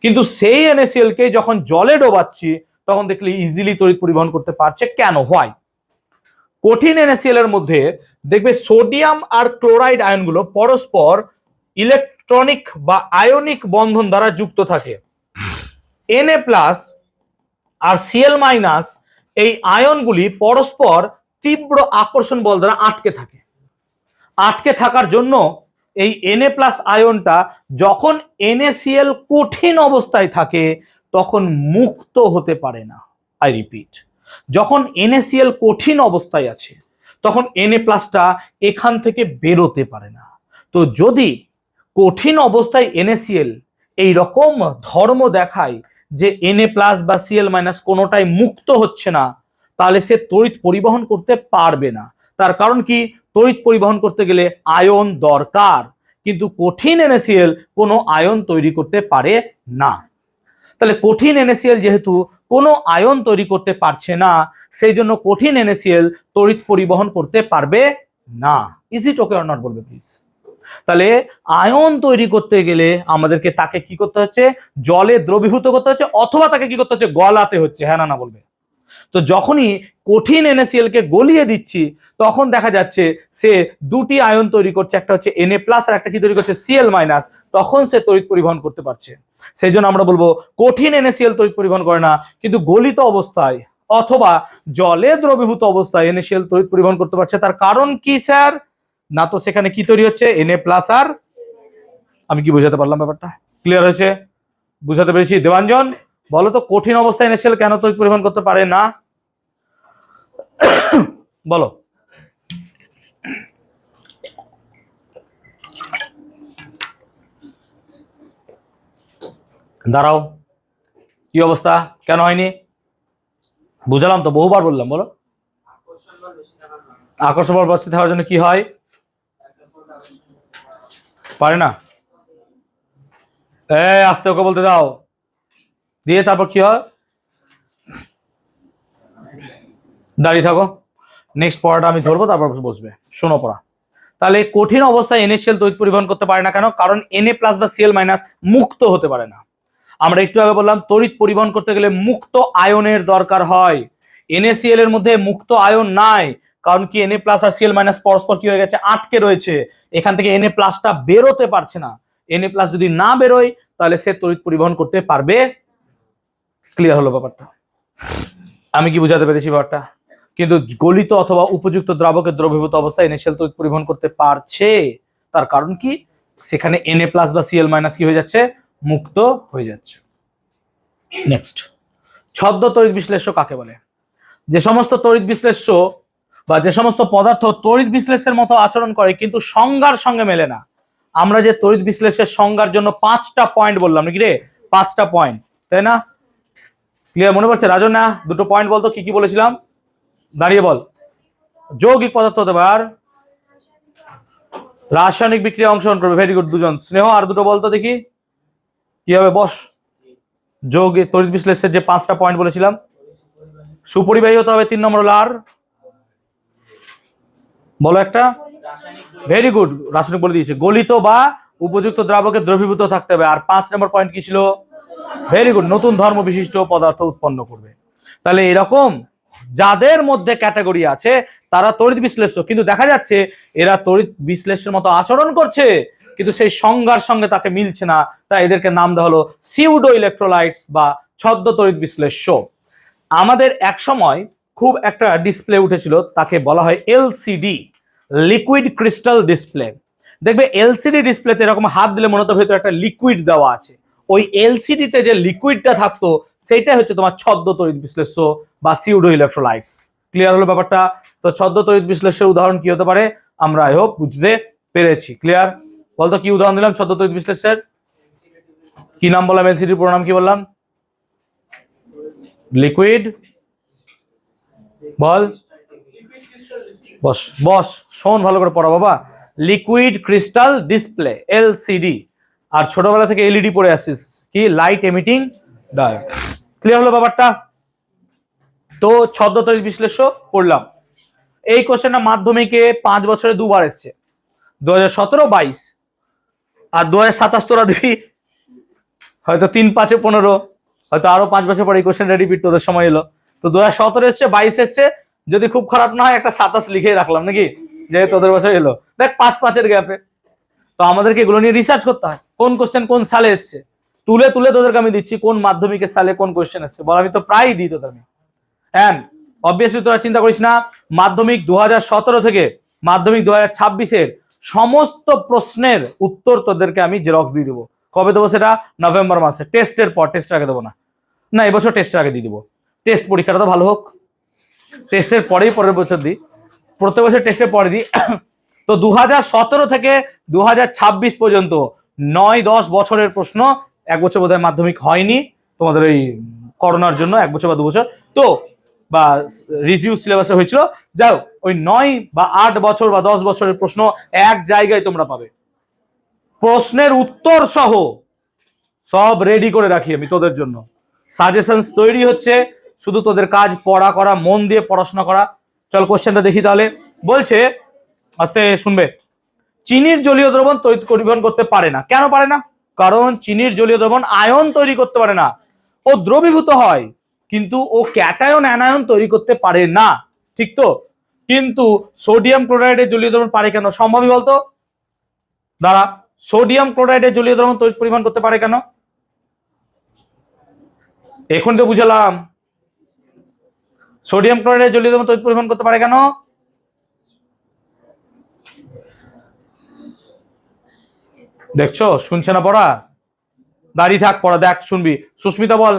কিন্তু সেই NaCl কে যখন জলে ডোবাচ্ছি, তখন দেখলে ইজিলি তড়িৎ পরিবহন করতে পারছে। কেন? হয় কঠিন NaCl এর মধ্যে দেখবে সোডিয়াম আর ক্লোরাইড আয়নগুলো পরস্পর ইলেকট্রনিক বা আয়নিক বন্ধন দ্বারা যুক্ত থাকে। Na+ আর Cl- এই আয়নগুলি পরস্পর তীব্র আকর্ষণ বল দ্বারা আটকে থাকে। আটকে থাকার জন্য এই Na+ আয়নটা যখন NaCl কঠিন অবস্থায় থাকে তখন মুক্ত হতে পারে না। আই রিপিট, যখন NaCl কঠিন অবস্থায় আছে তখন Na+টা এখান থেকে বেরোতে পারে না। তো যদি কঠিন অবস্থায় NaCl এই রকম ধর্ম দেখায় যে Na+ বা Cl- কোনোটাই মুক্ত হচ্ছে না, তাহলে সে তড়িৎ পরিবহন করতে পারবে না। তার কারণ কি? তড়িৎ পরিবহন করতে গেলে আয়ন দরকার, কিন্তু কঠিন NaCl কোনো আয়ন তৈরি করতে পারে না। তাহলে কঠিন NaCl যেহেতু কোনো আয়ন তৈরি করতে পারছে না, সেই জন্য কঠিন NaCl তড়িৎ পরিবহন করতে পারবে না। Is it okay or not বলবে প্লিজ? তাহলে আয়ন তৈরি করতে গেলে আমাদেরকে তাকে কি করতে হচ্ছে? জলে দ্রবীভূত করতে হচ্ছে, অথবা তাকে কি করতে হচ্ছে? গলাতে হচ্ছে। হ্যাঁ না না বলবে? তো যখনই কঠিন NaCl কে গলিয়ে দিচ্ছি, তখন দেখা যাচ্ছে সে দুটি আয়ন তৈরি করছে, একটা হচ্ছে Na+ আর একটা কি তৈরি করছে? Cl-, তখন সে তড়িৎ পরিবহন করতে পারছে। সেই জন্য আমরা বলবো কঠিন NaCl তড়িৎ পরিবহন করে না, কিন্তু গলিত অবস্থায় অথবা জলে দ্রবীভূত অবস্থায় NaCl তড়িৎ পরিবহন করতে পারছে। তার কারণ কি স্যার? না তো সেখানে কি তৈরি হচ্ছে? Na+ আর, আমি কি বোঝাতে পারলাম ব্যাপারটা? ক্লিয়ার হয়েছে? বুঝাতে পেরেছি? দেবাঞ্জন বলো তো, কঠিন অবস্থায় NaCl কেন তড়িৎ পরিবহন করতে পারে না? বলো। দাঁড়াও, কি অবস্থা? কেন হয়নি? বুঝালাম তো, বহুবার বললাম। বলো। আকর্ষণ বল বেশি থাকার জন্য কি হয়? পারে না। আস্তে ওকে বলতে দাও, দিয়ে তারপর কি হয়? দাঁড়িয়ে থাকো, নেক্সট পড়াটা আমি ধরবো, তারপর বসবে। শোনো পড়া। তাহলে কঠিন অবস্থায় NaCl তড়িৎ পরিবহন করতে পারে না কেন? কারণ Na+ বা Cl- মুক্ত হতে পারে না। আমরা একটু আগে বললাম তড়িৎ পরিবহন করতে গেলে মুক্ত আয়নের দরকার হয়। NaCl এর মধ্যে মুক্ত আয়ন নাই, কারণ কি Na প্লাস আর Cl মাইনাস পরস্পর কি হয়ে গেছে, আটকে রয়েছে। এখান থেকে Na প্লাসটা বেরোতে পারছে না। Na প্লাস যদি না বেরোয় তাহলে সে তড়িৎ পরিবহন করতে পারবে। ক্লিয়ার হলো ব্যাপারটা? আমি কি বুঝাতে পেরেছি ব্যাপারটা? কিন্তু গলিত অথবা উপযুক্ত দ্রাবকে দ্রবীভূত অবস্থায় NaCl তড়িৎ পরিবহন করতে পারছে। তার কারণ কি, সেখানে Na প্লাস বা Cl মাইনাস কি হয়ে যাচ্ছে, মুক্ত হয়ে যাচ্ছে। নেক্সট, ছদ্ম তড়িৎ বিশ্লেষ্য কাকে বলে? যে সমস্ত তড়িৎ বিশ্লেষ্য বা যে সমস্ত পদার্থ তড়িৎ বিশ্লেষের মতো আচরণ করে কিন্তু সংজ্ঞার সঙ্গে মেলে না। আমরা যে তড়িৎ বিশ্লেষের সংজ্ঞার জন্য 5টা পয়েন্ট বললাম নাকি রে, 5টা পয়েন্ট, তাই না? ক্লিয়ার মনে পড়ছে? রাজন না, দুটো পয়েন্ট বলতো, কি কি বলেছিলাম, দাঁড়িয়ে বল। যৌগিক পদার্থ হতে পারে, রাসায়নিক বিক্রিয়া অংশগ্রহণ করবে, ভেরি গুড দুজন। স্নেহ আর দুটো বলতো দেখি কি হবে, বস। যৌগিক তড়িৎ বিশ্লেষের যে 5টা পয়েন্ট বলেছিলাম, সুপরিবাহী হতে হবে 3 নম্বর হলো, আর বলো একটা, ভেরি গুড, রাসায়নিক বলে দিয়েছে, গলিত বা উপযুক্ত দ্রাবকে দ্রবীভূত থাকতে হবে। আর 5 নম্বর পয়েন্ট কি ছিল, ভেরি গুড, নতুন ধর্ম বিশিষ্ট পদার্থ উৎপন্ন করবে। তাহলে এরকম যাদের মধ্যে ক্যাটাগরি আছে তারা তড়িৎ বিশ্লেষ্য, কিন্তু দেখা যাচ্ছে এরা তড়িৎ বিশ্লেষের মতো আচরণ করছে কিন্তু সেই সংজ্ঞার সঙ্গে তাকে মিলছে না, তাই এদেরকে নাম দেওয়া হলো সিউডো ইলেকট্রোলাইটস বা ছদ্ম তড়িৎ বিশ্লেষ্য। আমাদের এক সময় খুব একটা ডিসপ্লে উঠেছিল, তাকে বলা হয় এলসিডি, লিকুইড ক্রিস্টাল ডিসপ্লে। দেখবে এলসিডি ডিসপ্লেতে এরকম হাত দিলে মনে হতো ভেতরে একটা লিকুইড দেওয়া আছে। ওই এলসিডিতে যে লিকুইডটা থাকতো সেটাই হচ্ছে তোমার ছদ্ম তড়িৎ বিশ্লেষ্য বা সিউডো ইলেকট্রোলাইটস। ক্লিয়ার হলো ব্যাপারটা? তো ছদ্ম তড়িৎ বিশ্লেষ্যের উদাহরণ কি হতে পারে আমরা আই হোপ বুঝতে পেরেছি। ক্লিয়ার? বলতো কি উদাহরণ দিলাম ছদ্ম তড়িৎ বিশ্লেষ্যের? কি নাম বললাম? এলসিডির পুরো নাম কি বললাম? লিকুইড, বল বস বস, শোন ভালো করে পড়া বাবা। Liquid crystal display, LCD. আর ছোটবেলা থেকে এলইডি পড়ে আসিস, কি, লাইট এমিটিং ডায়োড। ক্লিয়ার হলো ব্যাপারটা? তো ছদ্ম তড়িৎ বিশ্লেষ্য পড়লাম। এই কোশ্চেনটা মাধ্যমিকে 5 বছরে 2বার এসছে, 2017, 22 আর 2027 তোরা দিবি হয়তো 3, 5, 15, হয়তো আরো 5 বছর পরে এই কোশ্চেনটা রিপিট তোদের সময় এলো। তো 2017 এসছে, 22 এসছে, যদি খুব খারাপ না হয় একটা 27 লিখে রাখলাম নাকি, যে তোদের বছর এলো। দেখ 5-5 গ্যাপে। তো আমাদেরকে এগুলো নিয়ে রিসার্চ করতে হয়, কোন কোশ্চেন কোন সালে এসছে, তুলে তুলে তোদেরকে আমি দিচ্ছি কোন মাধ্যমিকের সালে কোন কোশ্চেন এসছে। বল, আমি তো প্রায় দিই তোদের আমি। হ্যাঁ, অবভিয়াসলি তোরা চিন্তা করিস না, মাধ্যমিক 2017 থেকে মাধ্যমিক 2026-এর সমস্ত প্রশ্নের উত্তর তোদেরকে আমি জেরক্স দিয়ে দেবো। কবে দেবো সেটা? নভেম্বর মাসে, টেস্টের পর। টেস্টের আগে দেবো না, না এবছর টেস্টের আগে দিয়ে দেবো। টেস্ট পরীক্ষাটা তো ভালো হোক, টেস্টের পরেই পরের বছর দিই, প্রত্যেক বছর টেস্টের পরে দিই। তো 2017 থেকে 2026 পর্যন্ত 9-10 বছরের প্রশ্ন। 1 বছর বোধহয় মাধ্যমিক হয়নি তোমাদের ওই করোনার জন্য, 1 বছর বা 2 বছর তো, বা রিডিউস সিলেবাসে হয়েছিল। যাও, ওই 9 বা 8 বছর বা 10 বছরের প্রশ্ন এক জায়গায় তোমরা পাবে, প্রশ্নের উত্তর সহ সব রেডি করে রাখি আমি তোদের জন্য। সাজেশনস তৈরি হচ্ছে, শুধু তোদের কাজ পড়া করা, মন দিয়ে পড়াশোনা করা। চল কোশ্চেনটা দেখি তাহলে। বলছে, আস্তে শুনবে, চিনির জলীয় দ্রবণ তড়িৎ পরিবহন করতে পারে না। কেন পারে না? কারণ চিনির জলীয় দ্রবণ আয়ন তৈরি করতে পারে না। ও দ্রবীভূত হয় কিন্তু ও ক্যাটায়ন অ্যানায়ন তৈরি করতে পারে না, ঠিক তো? কিন্তু সোডিয়াম ক্লোরাইডের জলীয় দ্রবণ পারে কেন? সম্ভবই বলতো? দাঁড়া, সোডিয়াম ক্লোরাইডের জলীয় দ্রবণ তড়িৎ পরিবহন করতে পারে কেন? এখন তো বুঝলাম, সোডিয়াম ক্লোরাইডের জলীয় দ্রবণ তড়িৎ পরিবহন করতে পারে কেন? দেখছো, শুনছে না পড়া? দাঁড়িয়ে থাক, পড়া দেখ, শুনবি। সুস্মিতা বল।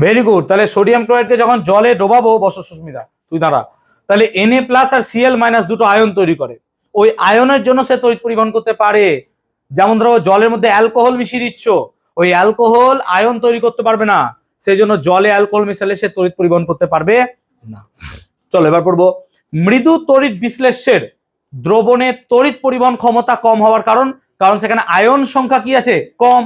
Very good. তাহলে সোডিয়াম ক্লোরাইডকে যখন জলে ডোবাবো, বসো সুস্মিতা তুই দাঁড়া, তাহলে Na+ আর Cl- দুটো আয়ন তৈরি করে। ওই আয়নের জন্য সে তড়িৎ পরিবহন করতে পারে। যেমন ধরো জলের মধ্যে অ্যালকোহল মিশিয়ে দিচ্ছ, ওই অ্যালকোহল আয়ন তৈরি করতে পারবে না, সেই জন্য জলে অ্যালকোহল মিশালে সে তড়িৎ পরিবহন করতে পারবে না। চলো এবার পড়বো, মৃদু তড়িৎ বিশ্লেষ্যের দ্রবণে তড়িৎ পরিবহন ক্ষমতা কম হওয়ার কারণ। কারণ সেখানে আয়ন সংখ্যা কি আছে? কম।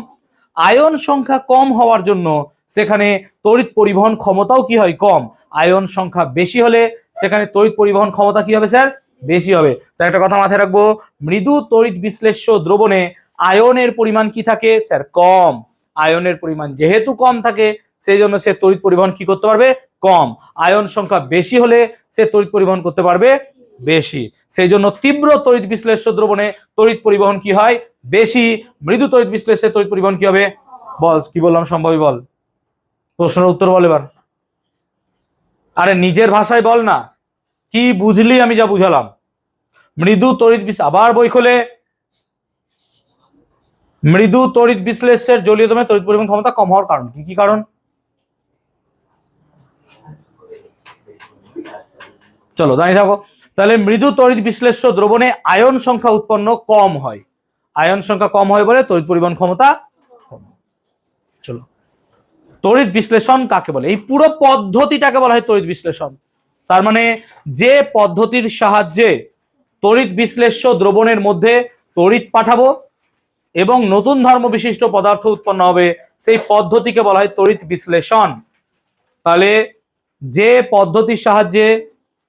আয়ন সংখ্যা কম হওয়ার জন্য সেখানে তড়িৎ পরিবহন ক্ষমতাও কি হয়? কম। আয়ন সংখ্যা বেশি হলে সেখানে তড়িৎ পরিবহন ক্ষমতা কি হবে স্যার? বেশি হবে। তাই একটা কথা মাথায় রাখবো, মৃদু তড়িৎ বিশ্লেষ্য দ্রবণে আয়নের পরিমাণ কি থাকে স্যার? কম। আয়নের পরিমাণ যেহেতু কম থাকে সেই জন্য সে তড়িৎ পরিবহন কি করতে পারবে? কম। আয়ন সংখ্যা বেশি হলে সে তড়িৎ পরিবহন করতে পারবে বেশি। সেই জন্য তীব্র তড়িৎ বিশ্লেষ্য দ্রবণে তড়িৎ পরিবহন কি হয়? বেশি। মৃদু তড়িৎ বিশ্লেষ্যে তড়িৎ পরিবহন কি হবে? বল, কি বললাম সম্ভবই বল, প্রশ্নের উত্তর বল এবার। আরে নিজের ভাষায় বল না, কি বুঝলি আমি যা বুঝালাম। মৃদু তড়িৎ আবার বই খোলে। মৃদু তড়িৎ বিশ্লেষ্যের জলীয় দমে তড়িৎ পরিবহন ক্ষমতা কম হওয়ার কারণ কি? কি কারণ? চলো দাঁড়িয়ে থাকো। তাহলে মৃদু তড়িৎ বিশ্লেষ্য দ্রবণে আয়ন সংখ্যা উৎপন্ন কম হয়। আয়ন সংখ্যা কম হয় বলে তড়িৎ পরিবহন ক্ষমতা কম। চলো, তড়িৎ বিশ্লেষণ কাকে বলে? এই পুরো পদ্ধতিটাকে বলা হয় তড়িৎ বিশ্লেষণ। তার মানে যে পদ্ধতির সাহায্যে তড়িৎ বিশ্লেষ্য দ্রবণের মধ্যে তড়িৎ পাঠাবো এবং নতুন ধর্ম বিশিষ্ট পদার্থ উৎপন্ন হবে, সেই পদ্ধতিকে বলা হয় তড়িৎ বিশ্লেষণ। তাহলে যে পদ্ধতির সাহায্যে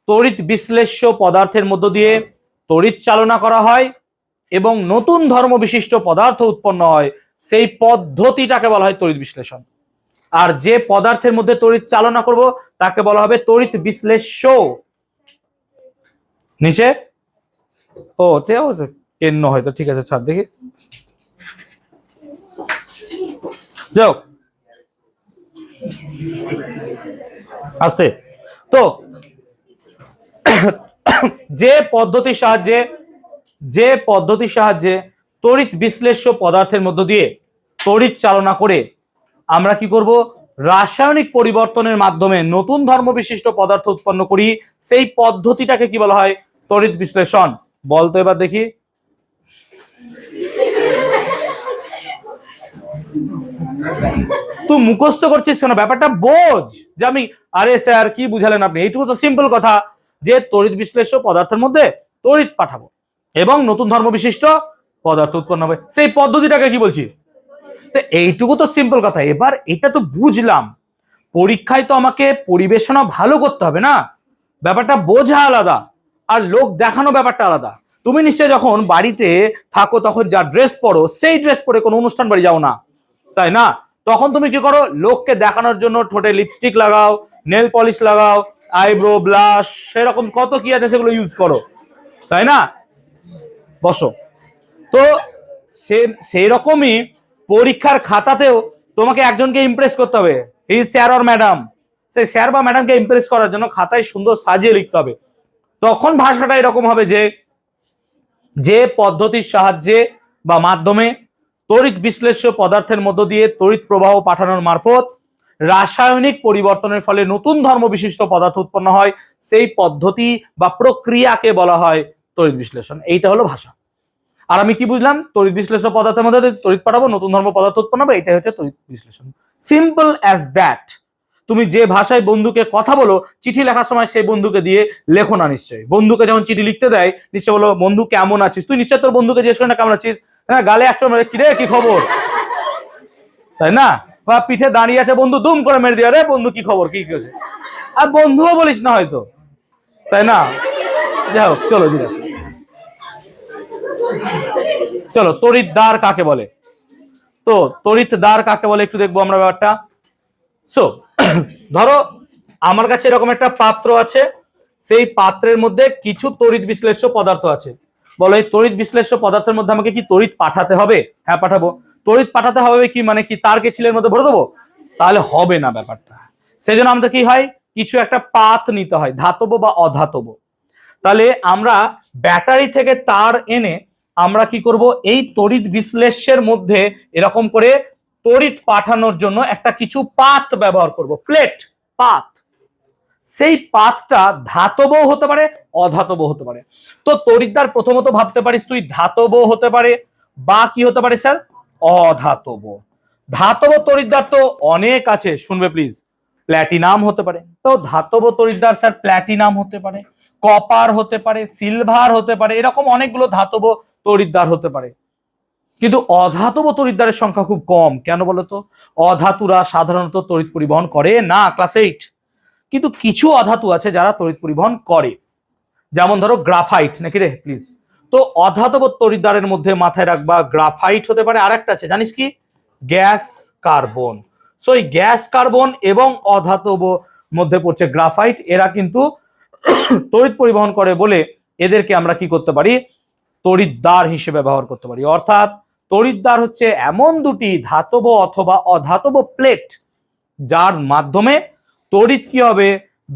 তড়িৎ বিশ্লেষ্য পদার্থের মধ্য দিয়ে তড়িৎ চালনা করা হয় এবং নতুন ধর্ম বিশিষ্ট পদার্থ উৎপন্ন হয়, সেই পদ্ধতিটাকে বলা হয় তড়িৎ বিশ্লেষণ। আর যে পদার্থের মধ্যে তড়িৎ চালনা করব তাকে বলা হবে তড়িৎ বিশ্লেষ্য। নিচে ও এন্ন হয়তো, ঠিক আছে ছাড় দেখি, যাও আস্তে। তো যে পদ্ধতির সাহায্যে তড়িৎ বিশ্লেষ্য পদার্থের মধ্য দিয়ে তড়িৎ চালনা করে আমরা কি করব? রাসায়নিক পরিবর্তনের মাধ্যমে নতুন ধর্ম বিশিষ্ট পদার্থ উৎপন্ন করি, সেই পদ্ধতিটাকে কি বলা হয়? তড়িৎ বিশ্লেষণ। বলতো এবার দেখি। তুই মুখস্থ করছিস কেন? ব্যাপারটা বোঝ যে আমি, আরে স্যার কি বুঝালেন আপনি? এইটুকু তো সিম্পল কথা, যে তড়িৎ বিশ্লেষ্য পদার্থের মধ্যে তড়িৎ পাঠাবো এবং নতুন ধর্ম বিশিষ্ট পদার্থ উৎপন্ন হবে, সেই পদ্ধতিটাকে কি বলছি? এইটুকু তো সিম্পল কথা। এবার এটা তো বুঝলাম, পরীক্ষায় তো আমাকে পরিবেশনা ভালো করতে হবে না? ব্যাপারটা বোঝা আলাদা আর লোক দেখানো ব্যাপারটা আলাদা। তুমি নিশ্চয় যখন বাড়িতে থাকো তখন যা ড্রেস পরো সেই ড্রেস পরে কোনো অনুষ্ঠান বাড়ি যাও না, তাই না? তখন তুমি কি করো? লোককে দেখানোর জন্য ঠোঁটে লিপস্টিক লাগাও, নেল পলিশ লাগাও, আইব্রো ব্লাশ, সেরকম কত কি আছে সেগুলো ইউজ করো, তাই না? বসো। তো সেই রকমই পরীক্ষার খাতাতেও তোমাকে একজনকে ইমপ্রেস করতে হবে, এই স্যার আর ম্যাডাম। সেই স্যার বা ম্যাডামকে ইমপ্রেস করার জন্য খাতায় সুন্দর সাজিয়ে লিখতে হবে। তখন ভাষাটা এরকম হবে যে পদ্ধতির সাহায্যে বা মাধ্যমে তড়িৎ বিশ্লেষ্য পদার্থের মধ্য দিয়ে তড়িৎ প্রবাহ পাঠানোর মারফত রাসায়নিক পরিবর্তনের ফলে নতুন ধর্ম বিশিষ্ট পদার্থ উৎপন্ন হয়, সেই পদ্ধতি বা প্রক্রিয়াকে বলা হয় তড়িৎ বিশ্লেষণ। এইটা হলো ভাষা। আর আমি কি বুঝলাম? তড়িৎ বিশ্লেষ্য পদার্থের মধ্যে তড়িৎ পাঠাবো, নতুন ধর্ম পদার্থ উৎপন্ন হবে, এটাই হচ্ছে তড়িৎ বিশ্লেষণ। Simple as that. তুমি যে ভাষায় বন্ধুকে কথা বলো, চিঠি লেখার সময় সেই বন্ধুকে দিয়ে লেখো না নিশ্চয়ই। বন্ধুকে যখন চিঠি লিখতে দেয় নিশ্চয় বলো, বন্ধু কেমন আছিস? তুই নিশ্চয় তোর বন্ধুকে জিজ্ঞেস করে না কেমন আছিস? হ্যাঁ, গালে আসছো কি রে, কি খবর, তাই না? বা পিঠে দাঁড়িয়ে আছে বন্ধু, দুম করে মেরে দিয়ে, রে বন্ধু কি খবর, কি হয়েছে? আর বন্ধুও বলিস না হয়তো, তাই না? যাই হোক, চলো ঠিক আছে। চলো, তড়িৎদ্বার কাকে বলে? তো তড়িৎদ্বার কাকে বলে একটু দেখবো আমরা ব্যাপারটা। সো ধরো আমার কাছে এরকম একটা পাত্র আছে, সেই পাত্রের মধ্যে কিছু তড়িৎ বিশ্লেষ্য পদার্থ আছে। বলো, এই তড়িৎ বিশ্লেষ্য পদার্থের মধ্যে আমাকে কি তড়িৎ পাঠাতে হবে? হ্যাঁ পাঠাবো। তড়িৎ পাঠাতে হবে কি মানে কি তারকে ছিলের মধ্যে ভরে দেবো? তাহলে হবে না ব্যাপারটা। সেই জন্য আমাদের কি হয়, কিছু একটা পাত নিতে হয়, ধাতব বা অধাতব। তাহলে আমরা ব্যাটারি থেকে তার এনে আমরা কি করব? এই তড়িৎ বিশ্লেষ্যের মধ্যে এরকম করে তড়িৎ পাঠানোর জন্য একটা কিছু পাত ব্যবহার করব, প্লেট, পাত। সেই পাতটা ধাতব হতে পারে, অধাতব হতে পারে। তো তড়িৎদ্বার প্রথমত ভাবতে পারিস তুই ধাতব হতে পারে বা কি হতে পারে স্যার? অধাতব। ধাতব তড়িৎদ্বার তো অনেক আছে, শুনবে প্লিজ। প্ল্যাটিনাম হতে পারে। তো ধাতব তড়িৎদ্বার স্যার প্ল্যাটিনাম হতে পারে, কপার হতে পারে, সিলভার হতে পারে, এরকম অনেকগুলো ধাতব তড়িৎদ্বার হতে পারে। কিন্তু অধাতব তড়িৎদ্বারের সংখ্যা খুব কম। কেন বলতো? অধাতুরা সাধারণত তড়িৎ পরিবহন করে না। ক্লাস 8 কিন্তু কিছু অধাতু আছে যারা তড়িৎ পরিবহন করে, যেমন ধরো গ্রাফাইট, নাকি রে প্লিজ। তো অধাতব তড়িৎদ্বারের মধ্যে মাথায় রাখবা গ্রাফাইট হতে পারে, আরেকটা আছে জানিস কি, গ্যাস কার্বন। সো এই গ্যাস কার্বন এবং অধাতব মধ্যে পড়ছে গ্রাফাইট, এরা কিন্তু তড়িৎ পরিবহন করে বলে এদেরকে আমরা কি করতে পারি, তড়িৎদ্বার হিসেবে ব্যবহার করতে পারি। অর্থাৎ তড়িৎদ্বার হচ্ছে এমন দুটি ধাতব অথবা অধাতব প্লেট যার মাধ্যমে তড়িৎ কি হবে,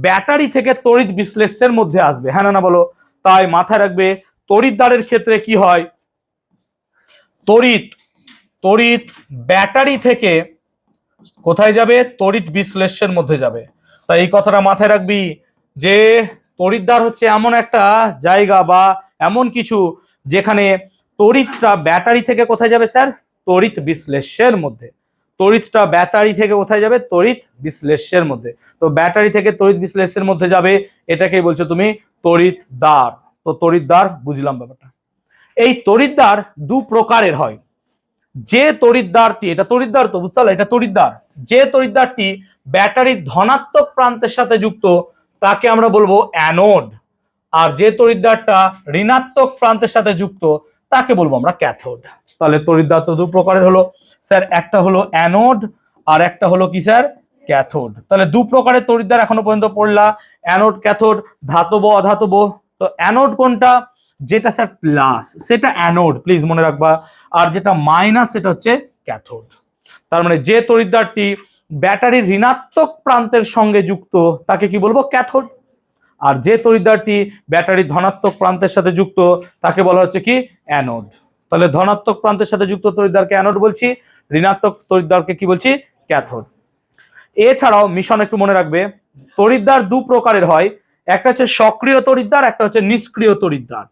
ব্যাটারি থেকে তড়িৎ বিশ্লেষের মধ্যে আসবে, হ্যাঁ না বলো। তাই মাথায় রাখবে তড়িৎদ্বারের ক্ষেত্রে কি হয়, তড়িৎ ব্যাটারি থেকে কোথায় যাবে, তড়িৎ বিশ্লেষের মধ্যে যাবে। তাই এই কথাটা মাথায় রাখবি যে তড়িৎদ্বার হচ্ছে এমন একটা জায়গা বা এমন কিছু যেখানে তড়িৎটা ব্যাটারি থেকে কোথায় যাবে স্যার, তড়িৎ বিশ্লেষের মধ্যে। তড়িৎটা ব্যাটারি থেকে কোথায় যাবে, তড়িৎ বিশ্লেষের মধ্যে। তো ব্যাটারি থেকে তড়িৎ বিশ্লেষের মধ্যে যাবে, এটাকে বলছো তুমি তড়িৎদ্বার। তো তড়িৎদ্বার বুঝলাম ব্যাপারটা। এই তড়িৎদ্বার দু প্রকারের হয়। যে তড়িৎদ্বারটি, এটা তড়িৎদ্বার তো বুঝতে পারলে, এটা তড়িৎদ্বার, যে তড়িৎদ্বারটি ব্যাটারির ধনাত্মক প্রান্তের সাথে যুক্ত তাকে আমরা বলবো অ্যানোড, আর যে তড়িৎদ্বারটা ঋণাত্মক প্রান্তের সাথে যুক্ত তাকে বলবো আমরা ক্যাথোড। তাহলে তড়িৎদ্বার তো দু প্রকারের হলো স্যার, একটা হলো অ্যানোড আর একটা হলো কি স্যার, ক্যাথোড। তাহলে দু প্রকারের তড়িৎদ্বার এখনো পর্যন্ত পড়লা, অ্যানোড ক্যাথোড, ধাতব অধাতব। তো অ্যানোড কোনটা, যেটা স্যার প্লাস সেটা অ্যানোড, প্লিজ মনে রাখবা, আর যেটা মাইনাস সেটা হচ্ছে ক্যাথোড। তার মানে যে তড়িৎদ্বারটি ব্যাটারির ঋণাত্মক প্রান্তের সঙ্গে যুক্ত তাকে কি বলবো, ক্যাথোড। আর যে তড়িৎদ্বারটি ব্যাটারির ধনাত্মক প্রান্তের সাথে যুক্ত তাকে বলা হচ্ছে কি, অ্যানোড। তাহলে ধনাত্মক প্রান্তের সাথে যুক্ত তড়িৎদ্বারকে অ্যানোড বলছি, ঋণাত্মক তড়িৎদ্বারকে কি বলছি, ক্যাথোড। এছাড়াও মিশন একটু মনে রাখবে, তড়িৎদ্বার দু প্রকারের হয়, একটা হচ্ছে সক্রিয় তড়িৎদ্বার, একটা হচ্ছে নিষ্ক্রিয় তড়িৎদ্বার।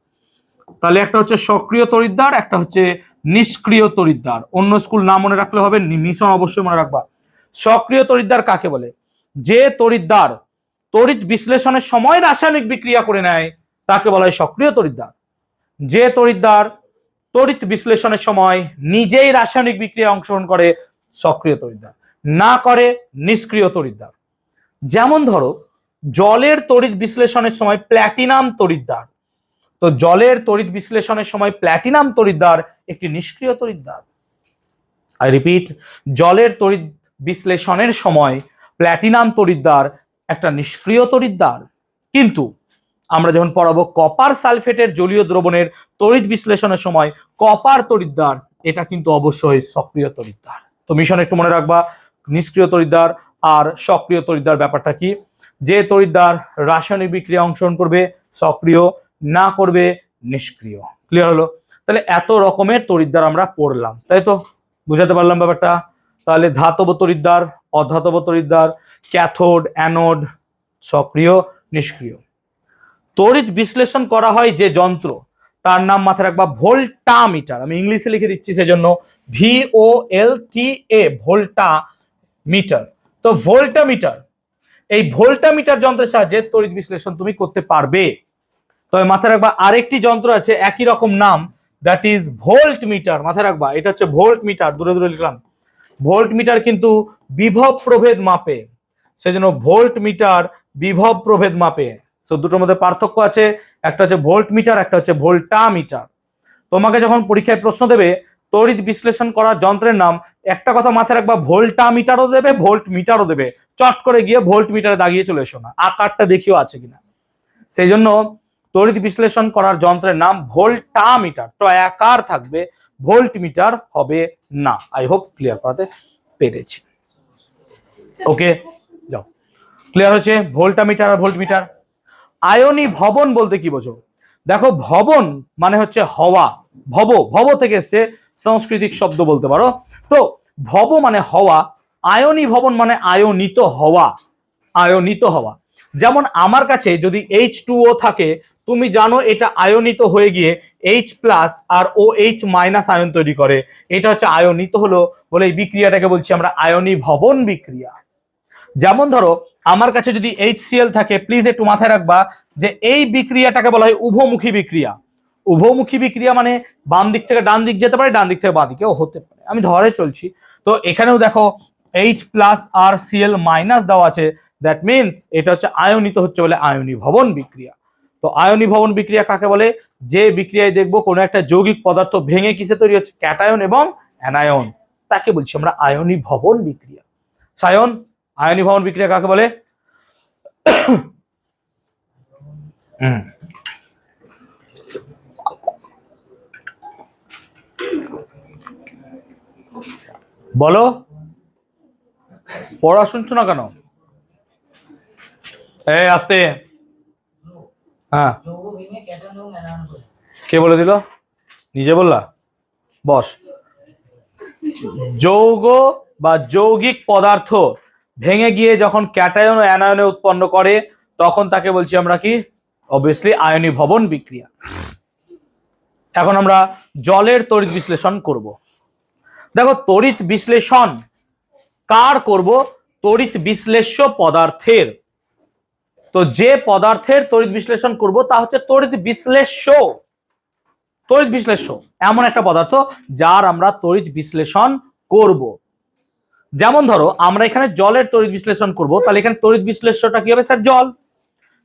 তাহলে একটা হচ্ছে সক্রিয় তড়িৎদ্বার, একটা হচ্ছে নিষ্ক্রিয় তড়িৎদ্বার। অন্য স্কুল না মনে রাখলে হবে, মিশন অবশ্যই মনে রাখবা। সক্রিয় তড়িৎদ্বার কাকে বলে, যে তড়িৎদ্বার তড়িৎ বিশ্লেষণের সময় রাসায়নিক বিক্রিয়া করে নেয় তাকে বলা হয় সক্রিয় তড়িৎদ্বার। যে তড়িৎদ্বার তড়িৎ বিশ্লেষণের সময় নিজেই রাসায়নিক বিক্রিয়া অংশগ্রহণ করে সক্রিয় তড়িৎদ্বার, না করে নিষ্ক্রিয় তড়িৎদ্বার। যেমন ধরো জলের তড়িৎ বিশ্লেষণের সময় প্ল্যাটিনাম তড়িৎদ্বার, তো জলের তড়িৎ বিশ্লেষণের সময় প্ল্যাটিনাম তড়িৎদ্বার একটি নিষ্ক্রিয় তড়িৎদ্বার। আই রিপিট, জলের তড়িৎ বিশ্লেষণের সময় প্ল্যাটিনাম তড়িৎদ্বার একটা নিষ্ক্রিয় তড়িৎদ্বার। কিন্তু আমরা যখন পড়াবো কপার সালফেটের জলীয় দ্রবণের তড়িৎ বিশ্লেষণের সময় কপার তড়িৎদ্বার, এটা কিন্তু অবশ্যই সক্রিয় তড়িৎদ্বার। তো মিশন একটু মনে রাখবা, নিষ্ক্রিয় তড়িৎদ্বার আর সক্রিয় তড়িৎদ্বার ব্যাপারটা কি, যে তড়িৎদ্বার রাসায়নিক বিক্রিয়া অংশগ্রহণ করবে সক্রিয়, না করবে নিষ্ক্রিয়। ক্লিয়ার হলো? তাহলে এত রকমের তড়িৎদ্বার আমরা পড়লাম, তাই তো, বুঝাতে পারলাম ব্যাপারটা। তাহলে ধাতব তড়িৎদ্বার, অধাতব তড়িৎদ্বার, ক্যাথোড, অ্যানোড, সক্রিয়, নিষ্ক্রিয়। তড়িৎ বিশ্লেষণ করা হয় যে যন্ত্র তার নাম মাথায় রাখবা ভোল্টামিটার। আমি ইংলিশে লিখে দিচ্ছি সেজন্য, VOLTA, ভোল্টা মিটার। তো ভোল্টামিটার, এই ভোল্টামিটার যন্ত্রের সাহায্যে তড়িৎ বিশ্লেষণ তুমি করতে পারবে। তবে মাথায় রাখবা আরেকটি যন্ত্র আছে একই রকম নাম, দ্যাট ইজ ভোল্ট মিটার। মাথায় রাখবা এটা হচ্ছে ভোল্ট মিটার, দূরে দূরে লিখলাম। ভোল্ট মিটার কিন্তু বিভব প্রভেদ মাপে, সেজন্য ভোল্ট মিটার বিভব প্রভেদ মাপে। তো দুটোর মধ্যে পার্থক্য আছে, একটা হচ্ছে ভোল্ট মিটার, একটা হচ্ছে ভোল্টা মিটার। তোমাকে যখন পরীক্ষায় প্রশ্ন দেবে তড়িৎ বিশ্লেষণ করার যন্ত্রের নাম, একটা কথা মাথায় রাখবা, ভোল্টা মিটারও দেবে, ভোল্ট মিটারও দেবে। চট করে গিয়ে ভোল্ট মিটারে দাগিয়ে চলে এসো না, আকারটা দেখিও আছে কিনা। সেই জন্য তড়িৎ বিশ্লেষণ করার যন্ত্রের নাম ভোল্টা মিটার, তো আকার থাকবে, ভোল্ট মিটার হবে না। আই হোপ ক্লিয়ার করাতে পেরেছি। ওকে, যাও, ক্লিয়ার হচ্ছে ভোল্টা মিটার আর ভোল্ট মিটার। আয়নী ভবন বলতে কি বোঝো? দেখো ভবন মানে হচ্ছে হওয়া, ভব থেকে এসছে, সাংস্কৃতিক শব্দ বলতে পারো। তো ভব মানে হওয়া, আয়নী ভবন মানে আয়নিত হওয়া, আয়নিত হওয়া। যেমন আমার কাছে যদি H2O থাকে, তুমি জানো এটা আয়নিত হয়ে গিয়ে H+ আর OH- আয়ন তৈরি করে, এটা হচ্ছে আয়নিত হলো বলে এই বিক্রিয়াটাকে বলছি আমরা আয়নী ভবন বিক্রিয়া। যেমন ধরো আমার কাছে যদি HCl থাকে, প্লিজ একটু মাথায় রাখবা যে এই বিক্রিয়াটাকে বলা হয় উভমুখী বিক্রিয়া। উভমুখী বিক্রিয়া মানে বাম দিক থেকে ডান দিক যেতে পারে, ডান দিক থেকে বাঁ দিকেও হতে পারে, আমি ধরে চলছি। তো এখানেও দেখো H+ আর Cl- দেওয়া আছে, দ্যাট মিনস এটা হচ্ছে আয়নিত হচ্ছে বলে আয়নীভবন বিক্রিয়া। তো আয়নীভবন বিক্রিয়া কাকে বলে? যে বিক্রিয়ায় দেখবো কোনো একটা যৌগিক পদার্থ ভেঙে কিসে তৈরি হচ্ছে, ক্যাটায়ন এবং অ্যানায়ন, তাকে বলছি আমরা আয়নীভবন বিক্রিয়া। সায়ন, আয়নীভবন বিক্রিয়া কাকে বলে? বলো, পড়া শুনছো না কেন? এই আস্তে। হ্যাঁ, কে বলে দিল? নিজে বললা? বস। যৌগ বা যৌগিক পদার্থ ভেঙে গিয়ে যখন ক্যাটায়ন ও অ্যানায়নে উৎপন্ন করে তখন তাকে বলছি আমরা কি? অবভিয়াসলি আয়নীভবন বিক্রিয়া। এখন আমরা জলের তড়িৎ বিশ্লেষণ করব। দেখো, তড়িৎ বিশ্লেষণ কার করব? তড়িৎ বিশ্লেষ্য পদার্থের। তো যে পদার্থের তড়িৎ বিশ্লেষণ করব তা হচ্ছে তড়িৎ বিশ্লেষ্য। তড়িৎ বিশ্লেষ্য এমন একটা পদার্থ যার আমরা তড়িৎ বিশ্লেষণ করব। যেমন ধরো আমরা এখানে জলের তড়িৎ বিশ্লেষণ করব, তাহলে এখানে তড়িৎ বিশ্লেষ্যটা কি হবে? স্যার জল।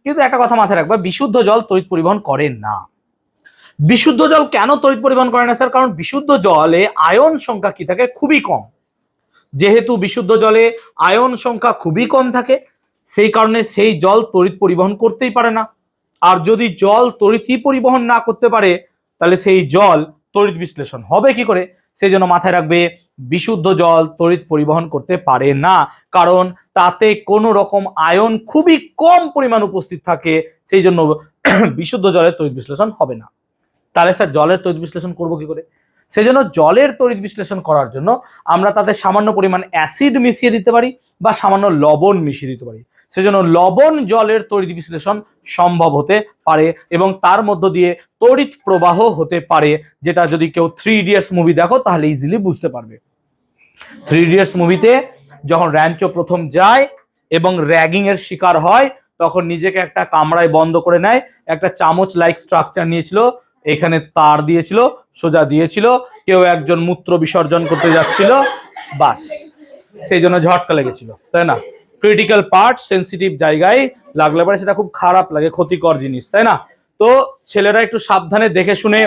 কিন্তু একটা কথা মাথায় রাখবা, বিশুদ্ধ জল তড়িৎ পরিবহন করে না। বিশুদ্ধ জল কেন তড়িৎ পরিবহন করে না স্যার? কারণ বিশুদ্ধ জলে আয়ন সংখ্যা কি থাকে? খুবই কম। যেহেতু বিশুদ্ধ জলে আয়ন সংখ্যা খুবই কম থাকে, সেই কারণে সেই জল তড়িৎ পরিবহন করতেই পারে না। আর যদি জল তড়িৎই পরিবহন না করতে পারে তাহলে সেই জল তড়িৎ বিশ্লেষণ হবে কি করে? সেই জন্য মাথায় রাখবে, বিশুদ্ধ জল তড়িৎ পরিবহন করতে পারে না, কারণ তাতে কোনো রকম আয়ন খুবই কম পরিমাণ উপস্থিত থাকে। সেই জন্য বিশুদ্ধ জলের তড়িৎ বিশ্লেষণ হবে না। তাহলে স্যার জলের তড়িৎ বিশ্লেষণ করবো কি করে? সেজন্য জলের তড়িৎ বিশ্লেষণ করার জন্য আমরা তাতে সামান্য পরিমাণ অ্যাসিড মিশিয়ে দিতে পারি বা সামান্য লবণ মিশিয়ে দিতে পারি। সেজন্য লবণ জলের তড়িৎ বিশ্লেষণ সম্ভব হতে পারে এবং তার মধ্য দিয়ে তড়িৎ প্রবাহ হতে পারে, যেটা যদি কেউ 3 ইডিয়টস মুভি দেখো তাহলে ইজিলি বুঝতে পারবে। 3 ইডিয়টস মুভিতে যখন র্যাঞ্চো প্রথম যায় এবং র্যাগিং এর শিকার হয় তখন নিজেকে একটা কামরায় বন্ধ করে নেয়, একটা চামচ লাইক স্ট্রাকচার নিয়েছিল, এখানে তার দিয়েছিল, সোজা দিয়েছিল, কেউ একজন মূত্র বিসর্জন করতে যাচ্ছিল, বাস সেই জন্য ঝটকা লেগেছিল, তাই না? ক্রিটিক্যাল পার্ট, সেন্সিটিভ জায়গায় লাগলে পরে সেটা খুব খারাপ লাগে, ক্ষতিকর জিনিস, তাই না? তো ছেলেরা একটু সাবধানে দেখে শুনে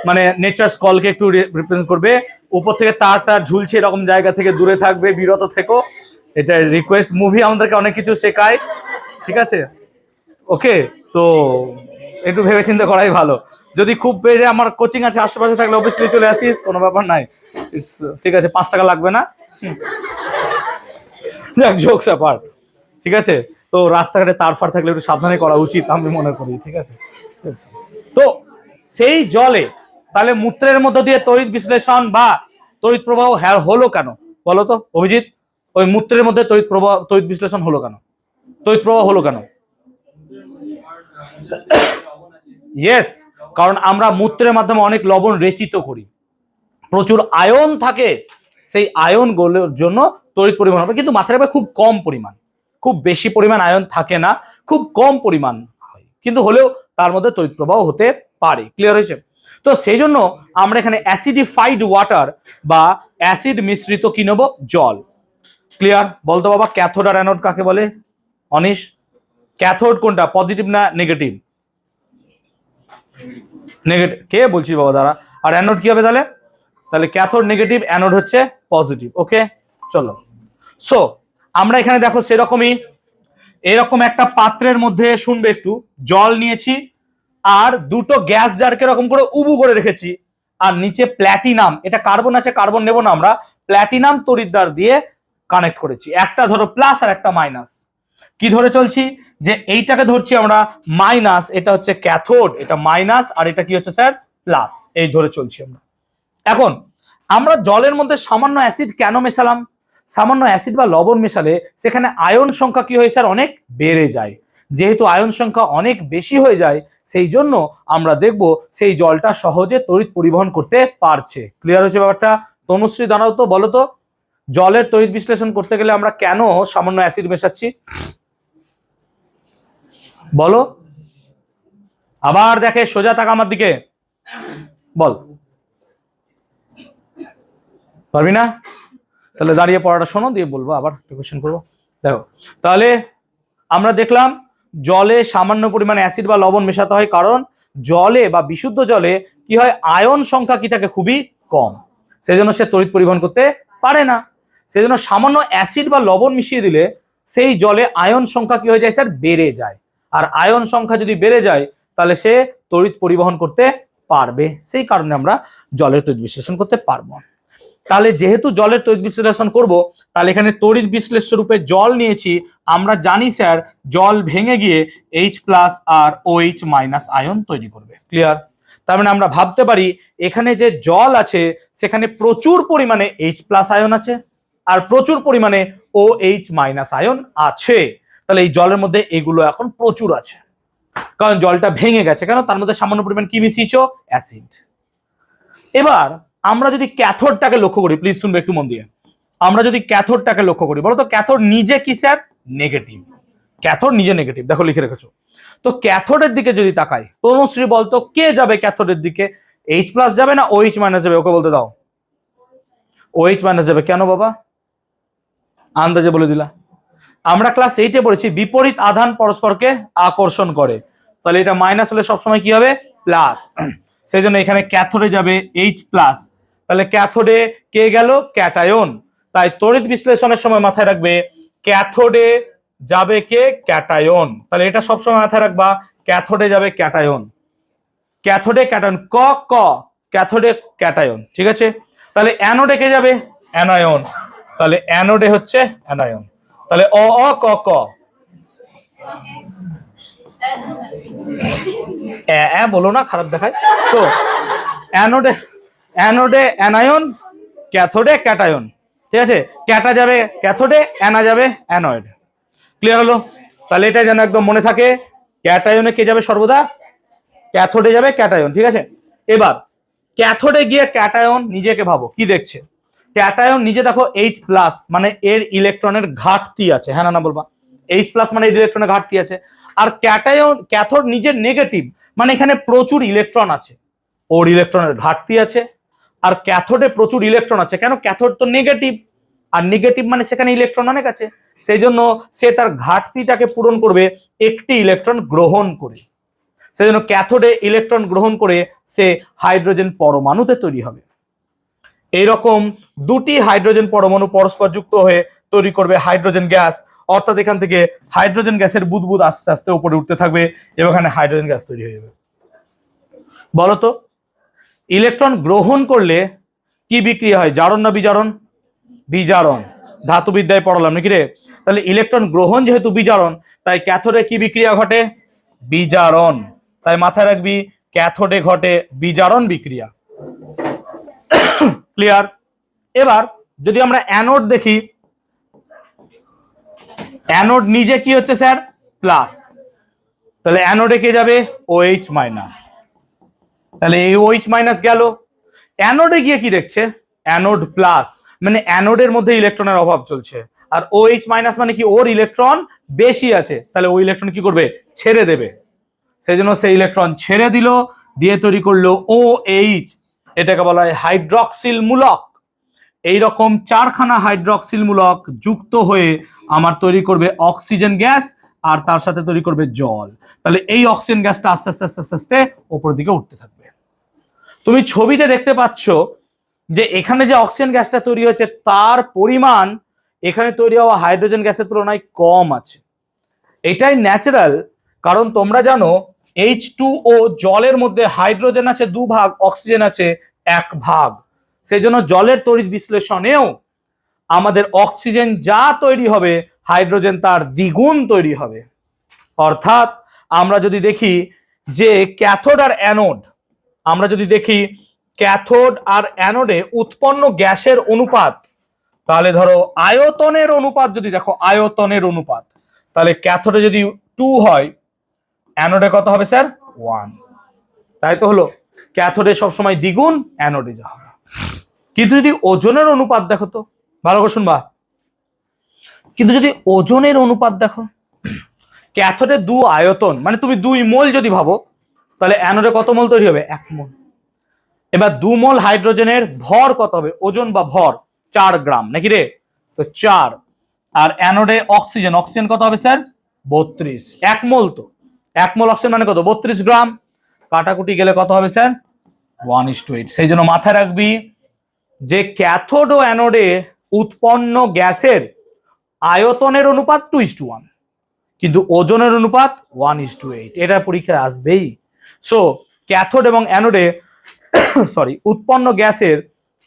মানে নেচার কলকে একটু রিপ্রেজেন্ট করবে। উপর থেকে তারটা ঝুলছে এরকম জায়গা থেকে দূরে থাকবে, বিরত থেকো, এটা রিকোয়েস্ট। মুভি আমাদেরকে অনেক কিছু শেখায়, ঠিক আছে? ওকে, তো একটু ভেবে চিন্তা করাই ভালো। যদি খুব বেড়ে আমার কোচিং আছে আশেপাশে থাকলে অবশ্যই চলে আসিস, কোনো ব্যাপার নাই, ঠিক আছে? 5 টাকা লাগবে না, যাক জোকস অ্যাপার্ট, ঠিক আছে? তো রাস্তাঘাটে তার ফার থাকলে একটু সাবধানে করা উচিত আমি মনে করি, ঠিক আছে? তো সেই জলে তাহলে মূত্রের মধ্য দিয়ে তড়িৎ বিশ্লেষণ বা তড়িৎ প্রবাহ হলো কেন বলো তো অভিজিৎ? ওই মূত্রের মধ্যে তড়িৎ বিশ্লেষণ হলো কেন? তড়িৎ প্রবাহ হলো কেন? ইয়েস, কারণ আমরা মূত্রের মাধ্যমে অনেক লবণ রেচিত করি, প্রচুর আয়ন থাকে, সেই আয়ন গুলোর জন্য তড়িৎ পরিমাণ হবে, কিন্তু মাথায় রাখবে খুব কম পরিমাণ, খুব বেশি পরিমাণ আয়ন থাকে না, খুব কম পরিমাণ হয়, কিন্তু হলেও তার মধ্যে তড়িৎ প্রবাহ হতে পারে। ক্লিয়ার হয়েছে? তো সেই জন্য আমরা এখানে অ্যাসিডিফাইড ওয়াটার বা অ্যাসিড মিশ্রিত কি নেব? জল। ক্লিয়ার? বলতো বাবা, ক্যাথোড আর অ্যানোড কাকে বলে? অনিশ, ক্যাথোড কোনটা, পজিটিভ না নেগেটিভ? নেগেটিভ। কে বলছি বাবা দাঁড়া। আর অ্যানোড কি হবে তাহলে? তাহলে ক্যাথোড নেগেটিভ, অ্যানোড হচ্ছে পজিটিভ। ওকে, চলো। সো আমরা এখানে দেখো সেরকমই এরকম একটা পাত্রের মধ্যে শুনবে একটু জল নিয়েছি আর দুটো গ্যাস জারকে এরকম করে উবু করে রেখেছি, আর নিচে প্ল্যাটিনাম, এটা কার্বন আছে, কার্বন নেব না আমরা, প্ল্যাটিনাম তড়িৎদ্বার দিয়ে কানেক্ট করেছি, একটা ধরো প্লাস আর একটা মাইনাস। কি ধরে চলছি? যে এইটাকে ধরছি আমরা মাইনাস, এটা হচ্ছে ক্যাথোড, এটা মাইনাস, আর এটা কি হচ্ছে স্যার? প্লাস। এই ধরে চলছি আমরা। এখন আমরা জলের মধ্যে সামান্য অ্যাসিড কেন মেশালাম? সামান্য অ্যাসিড বা লবণ মেশালে সেখানে আয়ন সংখ্যা কি হয় স্যার? অনেক বেড়ে যায়। যেহেতু আয়ন সংখ্যা অনেক বেশি হয়ে যায় সেই জন্য আমরা দেখব সেই জলটা সহজে তড়িৎ পরিবহন করতে পারছে। ক্লিয়ার হয়েছে ব্যাপারটা? তনুশ্রী দাঁড়াও তো, বলো তো জলের তড়িৎ বিশ্লেষণ করতে গেলে আমরা কেন সামান্য অ্যাসিড মেশাচ্ছি? বলো। আবার দেখে, সোজা তাকা আমার দিকে, বল। পারবি না? তাহলে দাঁড়িয়ে পড়াটা শোনো, দিয়ে বলবো, আবার কোয়েশ্চেন করবো। দেখো তাহলে আমরা দেখলাম জলে সামান্য পরিমাণে অ্যাসিড বা লবণ মেশাতে হয়, কারণ জলে বা বিশুদ্ধ জলে কি হয়, আয়ন সংখ্যা কি থাকে, খুবই কম, সেজন্য সে তড়িৎ পরিবহন করতে পারে না। সেজন্য সামান্য অ্যাসিড বা লবণ মিশিয়ে দিলে সেই জলে আয়ন সংখ্যা কি হয়ে যায় স্যার, বেড়ে যায়। আর আয়ন সংখ্যা যদি বেড়ে যায় তাহলে সে তড়িৎ পরিবহন করতে পারবে, সেই কারণে আমরা জলের তড়িৎ বিশ্লেষণ করতে পারবো। তাহলে যেহেতু জলের তড়িৎ বিশ্লেষণ করব, তাহলে এখানে তড়িৎ বিশ্লেষ্য রূপে জল নিয়েছি। আমরা জানি স্যার জল ভেঙে গিয়ে H+ আর OH- আয়ন তৈরি করবে। ক্লিয়ার? তার মানে আমরা ভাবতে পারি এখানে যে জল আছে সেখানে প্রচুর পরিমাণে H+ আয়ন আছে আর প্রচুর পরিমাণে OH- আয়ন আছে। তাহলে এই জলের মধ্যে এগুলো এখন প্রচুর আছে, কারণ জলটা ভেঙে গেছে। কেন? তার মধ্যে সামান্য পরিমাণ কি মিশিয়েছো, অ্যাসিড। এবার আমরা যদি ক্যাথোডটাকে লক্ষ্য করি, প্লিজ শুনবে একটু মন দিয়ে। আমরা যদি ক্যাথোডটাকে লক্ষ্য করি, বলো তো ক্যাথোড নিজে কি স্যার, নেগেটিভ। ক্যাথোড নিজে নেগেটিভ, দেখো লিখে রেখেছো। তো ক্যাথোডের দিকে যদি তাকাই, তনুশ্রী বলতো কে যাবে ক্যাথোডের দিকে, H+ যাবে না OH- যাবে, ওকে বলতে দাও। OH- যাবে। কেন বাবা? আন্দাজে বলে দিলা। আমরা ক্লাস 8-এ পড়েছি বিপরীত আধান পরস্পরকে আকর্ষণ করে, তাহলে এটা মাইনাস হলে সবসময় কি হবে, প্লাস। সেই জন্য এখানে ক্যাথোডে যাবে H+, তাহলে ক্যাথোডে কে গেল, ক্যাটায়ন। তাই তড়িৎ বিশ্লেষণের সময় মাথায় রাখবে ক্যাথোডে যাবে কে, ক্যাটায়ন। তাহলে এটা সবসময় মাথায় রাখবা, ক্যাথোডে যাবে ক্যাটায়ন। ক্যাথোডে ক্যাটায়ন, ক ক, ক্যাথোডে ক্যাটায়ন, ঠিক আছে। তাহলে অ্যানোডে কে যাবে, অ্যানায়ন। তাহলে অ্যানোডে হচ্ছে অ্যানায়ন। তাহলে অ অ ক ক, বলো না, খারাপ দেখায় তো। অ্যানোডে অ্যানোডে অ্যানায়ন, ক্যাথোডে ক্যাটায়ন, ঠিক আছে। ক্যাটা যাবে ক্যাথোডে, অ্যানা যাবে অ্যানয়েড। ক্লিয়ার হলো? তাহলে এটা যেন একদম মনে থাকে, ক্যাটায়নে কে যাবে সর্বদা, ক্যাথোডে যাবে ক্যাটায়ন, ঠিক আছে। এবার ক্যাথোডে গিয়ে ক্যাটায়ন নিজেকে ভাবো কি দেখছে। ক্যাটায়ন নিজে দেখো H+, মানে এর ইলেকট্রনের ঘাটতি আছে, হ্যাঁ না বলবা, H+ মানে এর ইলেকট্রনের ঘাটতি আছে। আর ক্যাটায়ন, ক্যাথোড নিজের নেগেটিভ, মানে এখানে প্রচুর ইলেকট্রন আছে, ওর ইলেকট্রনের ঘাটতি আছে। আর ক্যাথোডে প্রচুর ইলেকট্রন আছে, কেন, ক্যাথোড তো নেগেটিভ, আর নেগেটিভ মানে সেখানে ইলেকট্রন অনেক আছে, সেই জন্য সে তার ঘাটতিটাকে পূরণ করবে একটি ইলেকট্রন গ্রহণ করে। সেই জন্য ক্যাথোডে ইলেকট্রন গ্রহণ করে সে হাইড্রোজেন পরমাণুতে তৈরি হবে। এইরকম দুটি হাইড্রোজেন পরমাণু পরস্পর যুক্ত হয়ে তৈরি করবে হাইড্রোজেন গ্যাস। অর্থাৎ এখান থেকে হাইড্রোজেন গ্যাসের বুদবুদ আস্তে আস্তে উপরে উঠতে থাকবে এবং এখানে হাইড্রোজেন গ্যাস তৈরি হয়ে যাবে। বলতো ইলেকট্রন গ্রহণ করলে কি বিক্রিয়া হয়, জারণ না বিজারণ? বিজারণ। ধাতুবিদ্যায় পড়ালাম নাকি রে? তাহলে ইলেকট্রন গ্রহণ যেহেতু বিজারণ, তাই ক্যাথোডে কি বিক্রিয়া ঘটে, বিজারণ। তাই মাথায় রাখবি ক্যাথোডে ঘটে বিজারণ বিক্রিয়া। ক্লিয়ার? এবার যদি আমরা অ্যানোড দেখি, অ্যানোড নিজে কি হচ্ছে স্যার, প্লাস। তাহলে অ্যানোডে কে যাবে, OH-। তাহলে এই OH- গেল। অ্যানোডে গিয়ে কি দেখছে, অ্যানোড প্লাস, মানে অ্যানোডের মধ্যে ইলেকট্রনের অভাব চলছে। আর OH- মানে কি, ওর ইলেকট্রন বেশি আছে, তাহলে ওই ইলেকট্রন কি করবে, ছেড়ে দেবে। সেই জন্য সেই ইলেকট্রন ছেড়ে দিল, দিয়ে তৈরি করলো OH, এটাকে বলা হয় হাইড্রক্সিল মূলক। এইরকম 4খানা হাইড্রক্সিল মূলক যুক্ত হয়ে আমার তৈরি করবে অক্সিজেন গ্যাস, আর তার সাথে তৈরি করবে জল। তাহলে এই অক্সিজেন গ্যাসটা আস্তে আস্তে আস্তে আস্তে আস্তে উপরের দিকে উঠতে থাকবে। তুমি ছবিতে দেখতে পাচ্ছ যে এখানে যে অক্সিজেন গ্যাসটা তৈরি হয়েছে তার পরিমাণ এখানে তৈরি হওয়া হাইড্রোজেন গ্যাসের তুলনায় কম আছে। এটাই ন্যাচারাল, কারণ তোমরা জানো H2O জলের মধ্যে হাইড্রোজেন আছে 2 ভাগ, অক্সিজেন আছে 1 ভাগ। সেই জন্য জলের তড়িৎ বিশ্লেষণেও আমাদের অক্সিজেন যা তৈরি হবে হাইড্রোজেন তার দ্বিগুণ তৈরি হবে। অর্থাৎ আমরা যদি দেখি যে ক্যাথোড আর অ্যানোড, আমরা যদি দেখি ক্যাথোড আর অ্যানোডে উৎপন্ন গ্যাসের অনুপাত, তাহলে ধরো আয়তনের অনুপাত যদি দেখো, আয়তনের অনুপাত, তাহলে ক্যাথোডে যদি 2 হয়, অ্যানোডে কত হবে স্যার, 1। তাই তো হলো, ক্যাথোডে সবসময় দ্বিগুণ, অ্যানোডে যা হবে। কিন্তু যদি ওজনের অনুপাত দেখো তো, ভালো করে শুনবা, কিন্তু যদি ওজনের অনুপাত দেখো, ক্যাথোডে 2 আয়তন, মানে তুমি 2 মোল যদি ভাবো, তাহলে অ্যানোডে কত মোল তৈরি হবে, 1 মোল। এবার 2 মোল হাইড্রোজেনের ভর কত হবে, ওজন বা ভর 4 গ্রাম নাকি রে, তো 4। আর অ্যানোডে অক্সিজেন, অক্সিজেন কত হবে স্যার, 32। 1 মোল, তো 1 মোল অক্সিজেন মানে কত? 32 গ্রাম। কাটাকুটি গেলে কত হবে স্যার? 1:8। সেই জন্য মাথায় রাখবি যে ক্যাথোড ও অ্যানোডে উৎপন্ন গ্যাসের আয়তনের অনুপাত 2:1, কিন্তু ওজনের অনুপাত 1:8। এটা পরীক্ষায় আসবেই। সো ক্যাথোড এবং অ্যানোডে উৎপন্ন গ্যাসের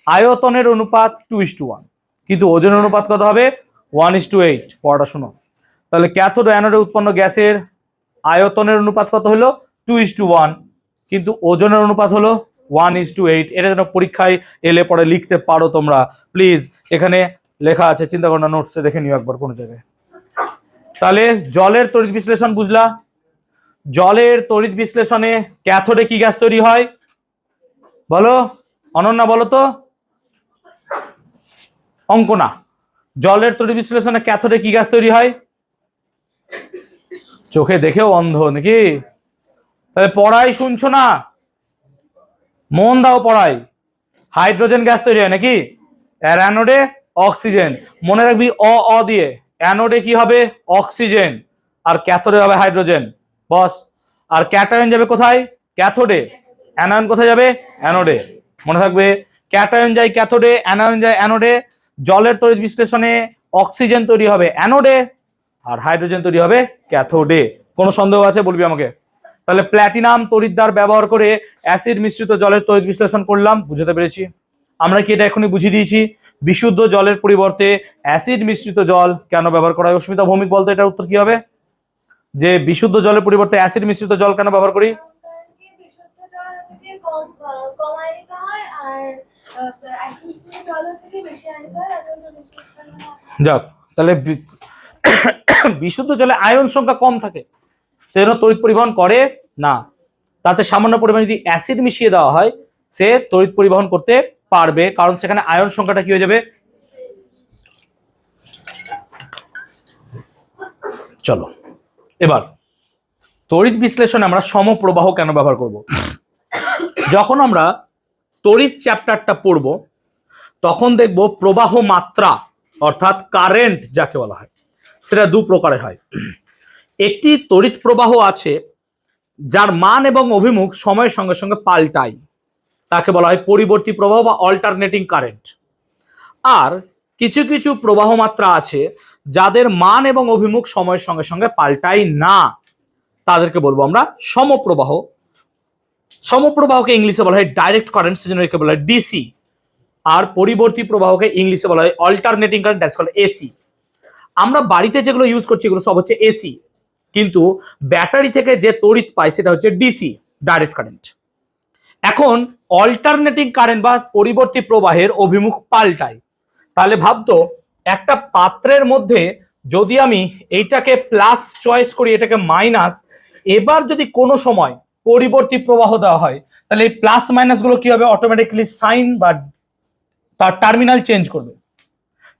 আয়তনের অনুপাত 2:1, কিন্তু ওজনের অনুপাত কত হবে? 1:8। পড়াটা শোনো। তাহলে ক্যাথোড ও অ্যানোডে উৎপন্ন গ্যাসের আয়তনের অনুপাত কত হলো? 2:1, কিন্তু ওজনের অনুপাত হলো 1:8। এটা যেন পরীক্ষায় এলে পরে লিখতে পারো তোমরা। প্লিজ, এখানে লেখা আছে, চিন্তা করো না, নোটসে দেখে নিও একবার কোনো জায়গায়। তাহলে জলের তড়িৎ বিশ্লেষণ বুঝলা। জলের তড়িৎ বিশ্লেষণে ক্যাথোডে কি গ্যাস তৈরি হয় বলো? অনন্যা বলো তো। অঙ্কনা, জলের তড়িৎ বিশ্লেষণে ক্যাথোডে কি গ্যাস তৈরি হয়? চোখে দেখেও অন্ধ নাকি? তাহলে পড়াই শুনছো না, মন দাও পড়াই। হাইড্রোজেন গ্যাস তৈরি হয় নাকি? আর অ্যানোডে অক্সিজেন। মনে রাখবি অ দিয়ে, অ্যানোডে কি হবে? অক্সিজেন, আর ক্যাথোডে হবে হাইড্রোজেন। বস। আর ক্যাটায়ন যাবে কোথায়? ক্যাথোডে। অ্যানায়ন কোথায় যাবে? অ্যানোডে। মনে থাকবে, ক্যাটায়ন যায় ক্যাথোডে, অ্যানায়ন যায় অ্যানোডে। জলের তড়িৎ বিশ্লেষণে অক্সিজেন তৈরি হবে অ্যানোডে, আর হাইড্রোজেন তৈরি হবে ক্যাথোডে। কোনো সন্দেহ আছে বলবি আমাকে। তাহলে প্ল্যাটিনাম তড়িৎদ্বার ব্যবহার করে অ্যাসিড মিশ্রিত জলের তড়িৎ বিশ্লেষণ করলাম, বুঝতে পেরেছি। আমরা কি এটা এখনই বুঝিয়ে দিয়েছি? বিশুদ্ধ জলের পরিবর্তে অ্যাসিড মিশ্রিত জল কেন ব্যবহার করা হয়? অস্মিতা ভৌমিক বলতে এটার উত্তর কি হবে? যে বিশুদ্ধ জলের পরিবর্তে অ্যাসিড মিশ্রিত জল কেন ব্যবহার করি? যাক, তাহলে বিশুদ্ধ জলে আয়ন সংখ্যা কম থাকে, সেজন্য তড়িৎ পরিবহন করে না। তাতে সামান্য পরিমাণে যদি অ্যাসিড মিশিয়ে দেওয়া হয়, সে তড়িৎ পরিবহন করতে পারবে, কারণ সেখানে আয়ন সংখ্যাটা কি হয়ে যাবে। চলো এবার তড়িৎ বিশ্লেষণে আমরা সমপ্রবাহ কেন ব্যবহার করব। যখন আমরা তড়িৎ চ্যাপ্টারটা পড়ব তখন দেখব প্রবাহ মাত্রা অর্থাৎ কারেন্ট যাকে বলা হয় সেটা দু প্রকারের হয়। একটি তড়িৎ প্রবাহ আছে যার মান এবং অভিমুখ সময়ের সঙ্গে সঙ্গে পাল্টায়, তাকে বলা হয় পরিবর্তী প্রবাহ বা অল্টারনেটিং কারেন্ট। আর কিছু কিছু প্রবাহ মাত্রা আছে যাদের মান এবং অভিমুখ সময়ের সঙ্গে সঙ্গে পাল্টায় না, তাদেরকে বলবো আমরা সমপ্রবাহ। সমপ্রবাহকে ইংলিশে বলা হয় ডাইরেক্ট কারেন্ট, সেজন্য একে বলা হয় ডিসি। আর পরিবর্তী প্রবাহকে ইংলিশে বলা হয় alternating current, that's called AC. আমরা বাড়িতে যেগুলো ইউজ করছি এগুলো সব হচ্ছে এসি, কিন্তু ব্যাটারি থেকে যে তড়িৎ পাই সেটা হচ্ছে ডিসি, ডাইরেক্ট কারেন্ট। এখন অল্টারনেটিং কারেন্ট বা পরিবর্তী প্রবাহের অভিমুখ পাল্টায়। তাহলে ভাবতো একটা পাত্রের মধ্যে যদি আমি এইটাকে প্লাস চয়েস করি, এটাকে মাইনাস, এবার যদি কোনো সময় পরিবর্তী প্রবাহ দেওয়া হয় তাহলে এই প্লাস মাইনাস গুলো কি হবে? অটোমেটিক্যালি সাইন বা তার টার্মিনাল চেঞ্জ করবে।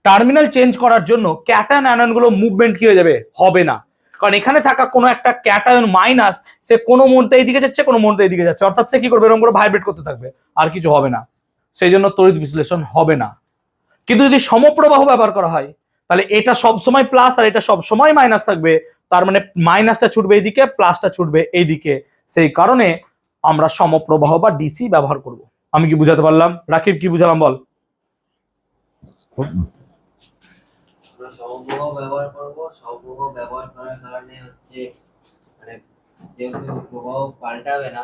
টার্মিনাল চেঞ্জ করার জন্য ক্যাটায়ন অ্যানায়ন গুলো মুভমেন্ট কি হয়ে যাবে? হবে না, কারণ এখানে থাকা কোনো একটা ক্যাটায়ন মাইনাস সে কোনো মুহূর্তে এইদিকে যাচ্ছে, কোনো মুহূর্তে এইদিকে যাচ্ছে, অর্থাৎ সে কি করবে? এরকম করে ভাইব্রেট করতে থাকবে, আর কিছু হবে না। সেই জন্য তড়িৎ বিশ্লেষণ হবে না। কিন্তু যদি সমপ্রবাহ ব্যবহার করা হয় তাহলে এটা সবসময় প্লাস আর এটা সবসময় মাইনাস থাকবে, তার মানে মাইনাসটা ছুটবে এইদিকে, প্লাসটা ছুটবে এইদিকে। সেই কারণে আমরা সমপ্রবাহ বা ডিসি ব্যবহার করব। আমি কি বুঝাতে পারলাম? রাকিব কি বুঝালাম বল? সমপ্রবাহ ব্যবহার করব। সমপ্রবাহ ব্যবহার করার কারণে হচ্ছে মানে যেহেতু প্রবাহ পাল্টাবে না,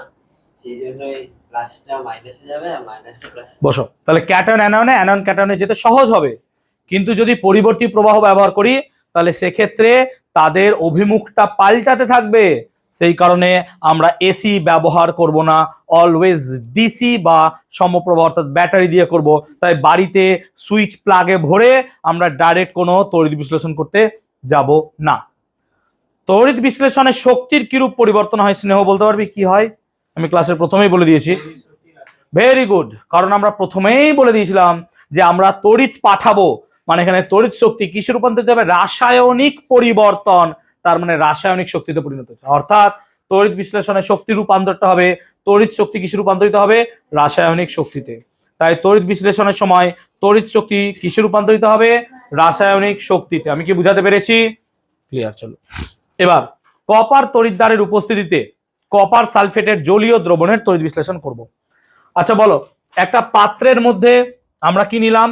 সেই জন্য প্লাসটা মাইনাসে যাবে আর মাইনাসটা প্লাসে। বসো। তাহলে ক্যাটায়ন অ্যানায়নে, অ্যানায়ন ক্যাটায়নে যেতে সহজ হবে, কিন্তু যদি পরিবর্তী প্রবাহ ব্যবহার করি তাহলে সেক্ষেত্রে তাদের অভিমুখটা পাল্টাতে থাকবে। সেই কারণে আমরা এসি ব্যবহার করব না, অলওয়েজ ডিসি বা সমপ্রবাহ অর্থাৎ ব্যাটারি দিয়ে করব। তাই বাড়িতে সুইচ প্লাগে ভরে আমরা ডাইরেক্ট কোনো তড়িৎ বিশ্লেষণ করতে যাব না। তড়িৎ বিশ্লেষণে শক্তির কিরূপ পরিবর্তন হয় স্নেহ বলতে পারবি কি হয়? আমি ক্লাসের প্রথমেই বলে দিয়েছি। ভেরি গুড, কারণ আমরা প্রথমেই বলে দিয়েছিলাম যে আমরা তড়িৎ পাঠাবো, মানে এখানে তড়িৎ শক্তি কিসে রূপান্তরিত হবে? রাসায়নিক পরিবর্তন, তার মানে রাসায়নিক শক্তিতে পরিণত হচ্ছে। অর্থাৎ তড়িৎ বিশ্লেষণে শক্তি রূপান্তরটা হবে, তড়িৎ শক্তি কিসে রূপান্তরিত হবে? রাসায়নিক শক্তিতে। তাই তড়িৎ বিশ্লেষণের সময় তড়িৎ শক্তি কিসে রূপান্তরিত হবে? রাসায়নিক শক্তিতে। আমি কি বুঝাতে পেরেছি? ক্লিয়ার? চলো এবার কপার তড়িৎদ্বারের উপস্থিতিতে কপার সালফেটের জলীয় দ্রবণের তড়িৎ বিশ্লেষণ করব। আচ্ছা বলো, একটা পাত্রের মধ্যে আমরা কি নিলাম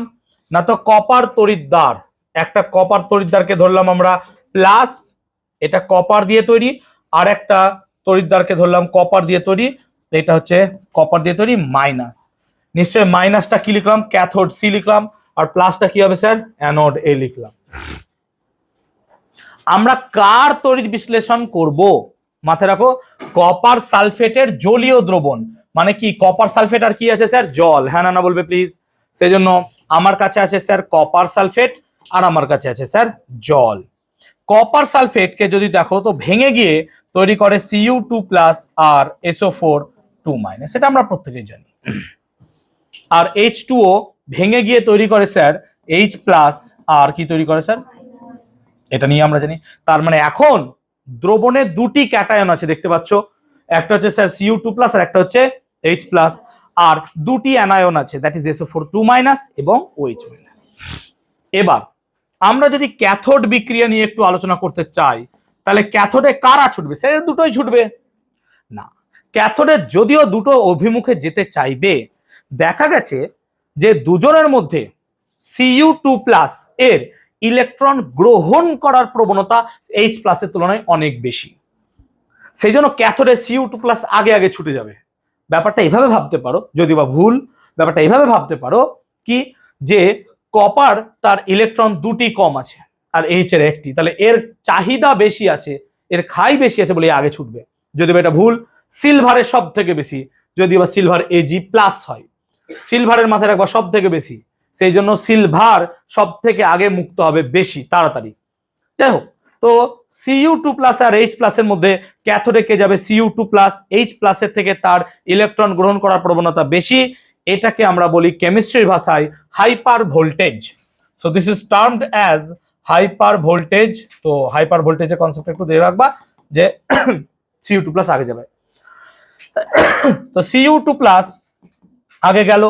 না, তো কপার তড়িৎদ্বার, একটা কপার তড়িৎদ্বারকে ধরলাম আমরা প্লাস, এটা কপার দিয়ে তৈরি, আর একটা তড়িৎদ্বারকে ধরলাম কপার দিয়ে তৈরি, এটা হচ্ছে কপার দিয়ে তৈরি মাইনাস। নিশ্চয়ই মাইনাসটা কি লিখলাম, ক্যাথোড সি লিখলাম, আর প্লাসটা কি হবে স্যার, অ্যানোড এ লিখলাম। আমরা কার তড়িৎ বিশ্লেষণ করব, মাথায় রাখো, কপার সালফেটের জলীয় দ্রবণ, মানে কি কপার সালফেট আর কি আছে স্যার, জল, হ্যাঁ না বলবে প্লিজ। সেই জন্য আমার কাছে আছে স্যার কপার সালফেট, আর আমার কাছে আছে স্যার জল। কপার সালফেটকে যদি দেখো তো ভেঙে গিয়ে তৈরি করে Cu2+ আর SO4 2-, সেটা আমরা প্রত্যেকেই জানি। আর H2O ভেঙে গিয়ে তৈরি করে স্যার H+ আর কি তৈরি করে স্যার, এটা নিয়ে আমরা জানি। তার মানে এখন দ্রবণে দুটি ক্যাটায়ন আছে দেখতে পাচ্ছ, একটা হচ্ছে স্যার Cu2+ আর একটা হচ্ছে H+, আর দুটি অ্যানায়ন আছে, দ্যাট ইজ SO4 2- এবং OH-। এবার আমরা যদি ক্যাথোড বিক্রিয়া নিয়ে একটু আলোচনা করতে চাই, তাহলে ক্যাথোডে কারা ছুটবে স্যার, দুটোই ছুটবে না। ক্যাথোডে যদিও দুটো অভিমুখে যেতে চাইবে, দেখা গেছে যে দুজনের মধ্যে Cu2+ এর ইলেকট্রন গ্রহণ করার প্রবণতা H+ এর তুলনায় অনেক বেশি, সেই জন্য ক্যাথোডে Cu2+ আগে আগে ছুটে যাবে। ব্যাপারটা এইভাবে ভাবতে পারো, যদি বা ভুল, ব্যাপারটা এইভাবে ভাবতে পারো কি, যে কপার তার ইলেকট্রন দুটি কম আছে আর এইচ এর একটি, তাহলে এর চাহিদা বেশি আছে, এর খাই বেশি আছে বলে আগে ছুটবে। যদি বা এটা ভুল, সিলভারের সব থেকে বেশি, যদি বা সিলভার Ag+ হয়, সিলভারের মাথায় রাখবা সব থেকে বেশি, সেই জন্য সিলভার সব থেকে আগে মুক্ত হবে বেশি তাড়াতাড়ি। যাই হোক, তো Cu2+ আর H+ এর মধ্যে ক্যাথোডে কে যাবে Cu2+, H+ এর থেকে তার ইলেকট্রন গ্রহণ করার প্রবণতা বেশি, এটাকে আমরা বলি কেমিস্ট্রির ভাষায় hyper voltage. So this is termed as hyper voltage. তো হাইপার ভোল্টেজের কনসেপ্ট একটু দিয়ে রাখবা যে Cu2+ আগে যাবে। তো Cu2+ আগে গেল,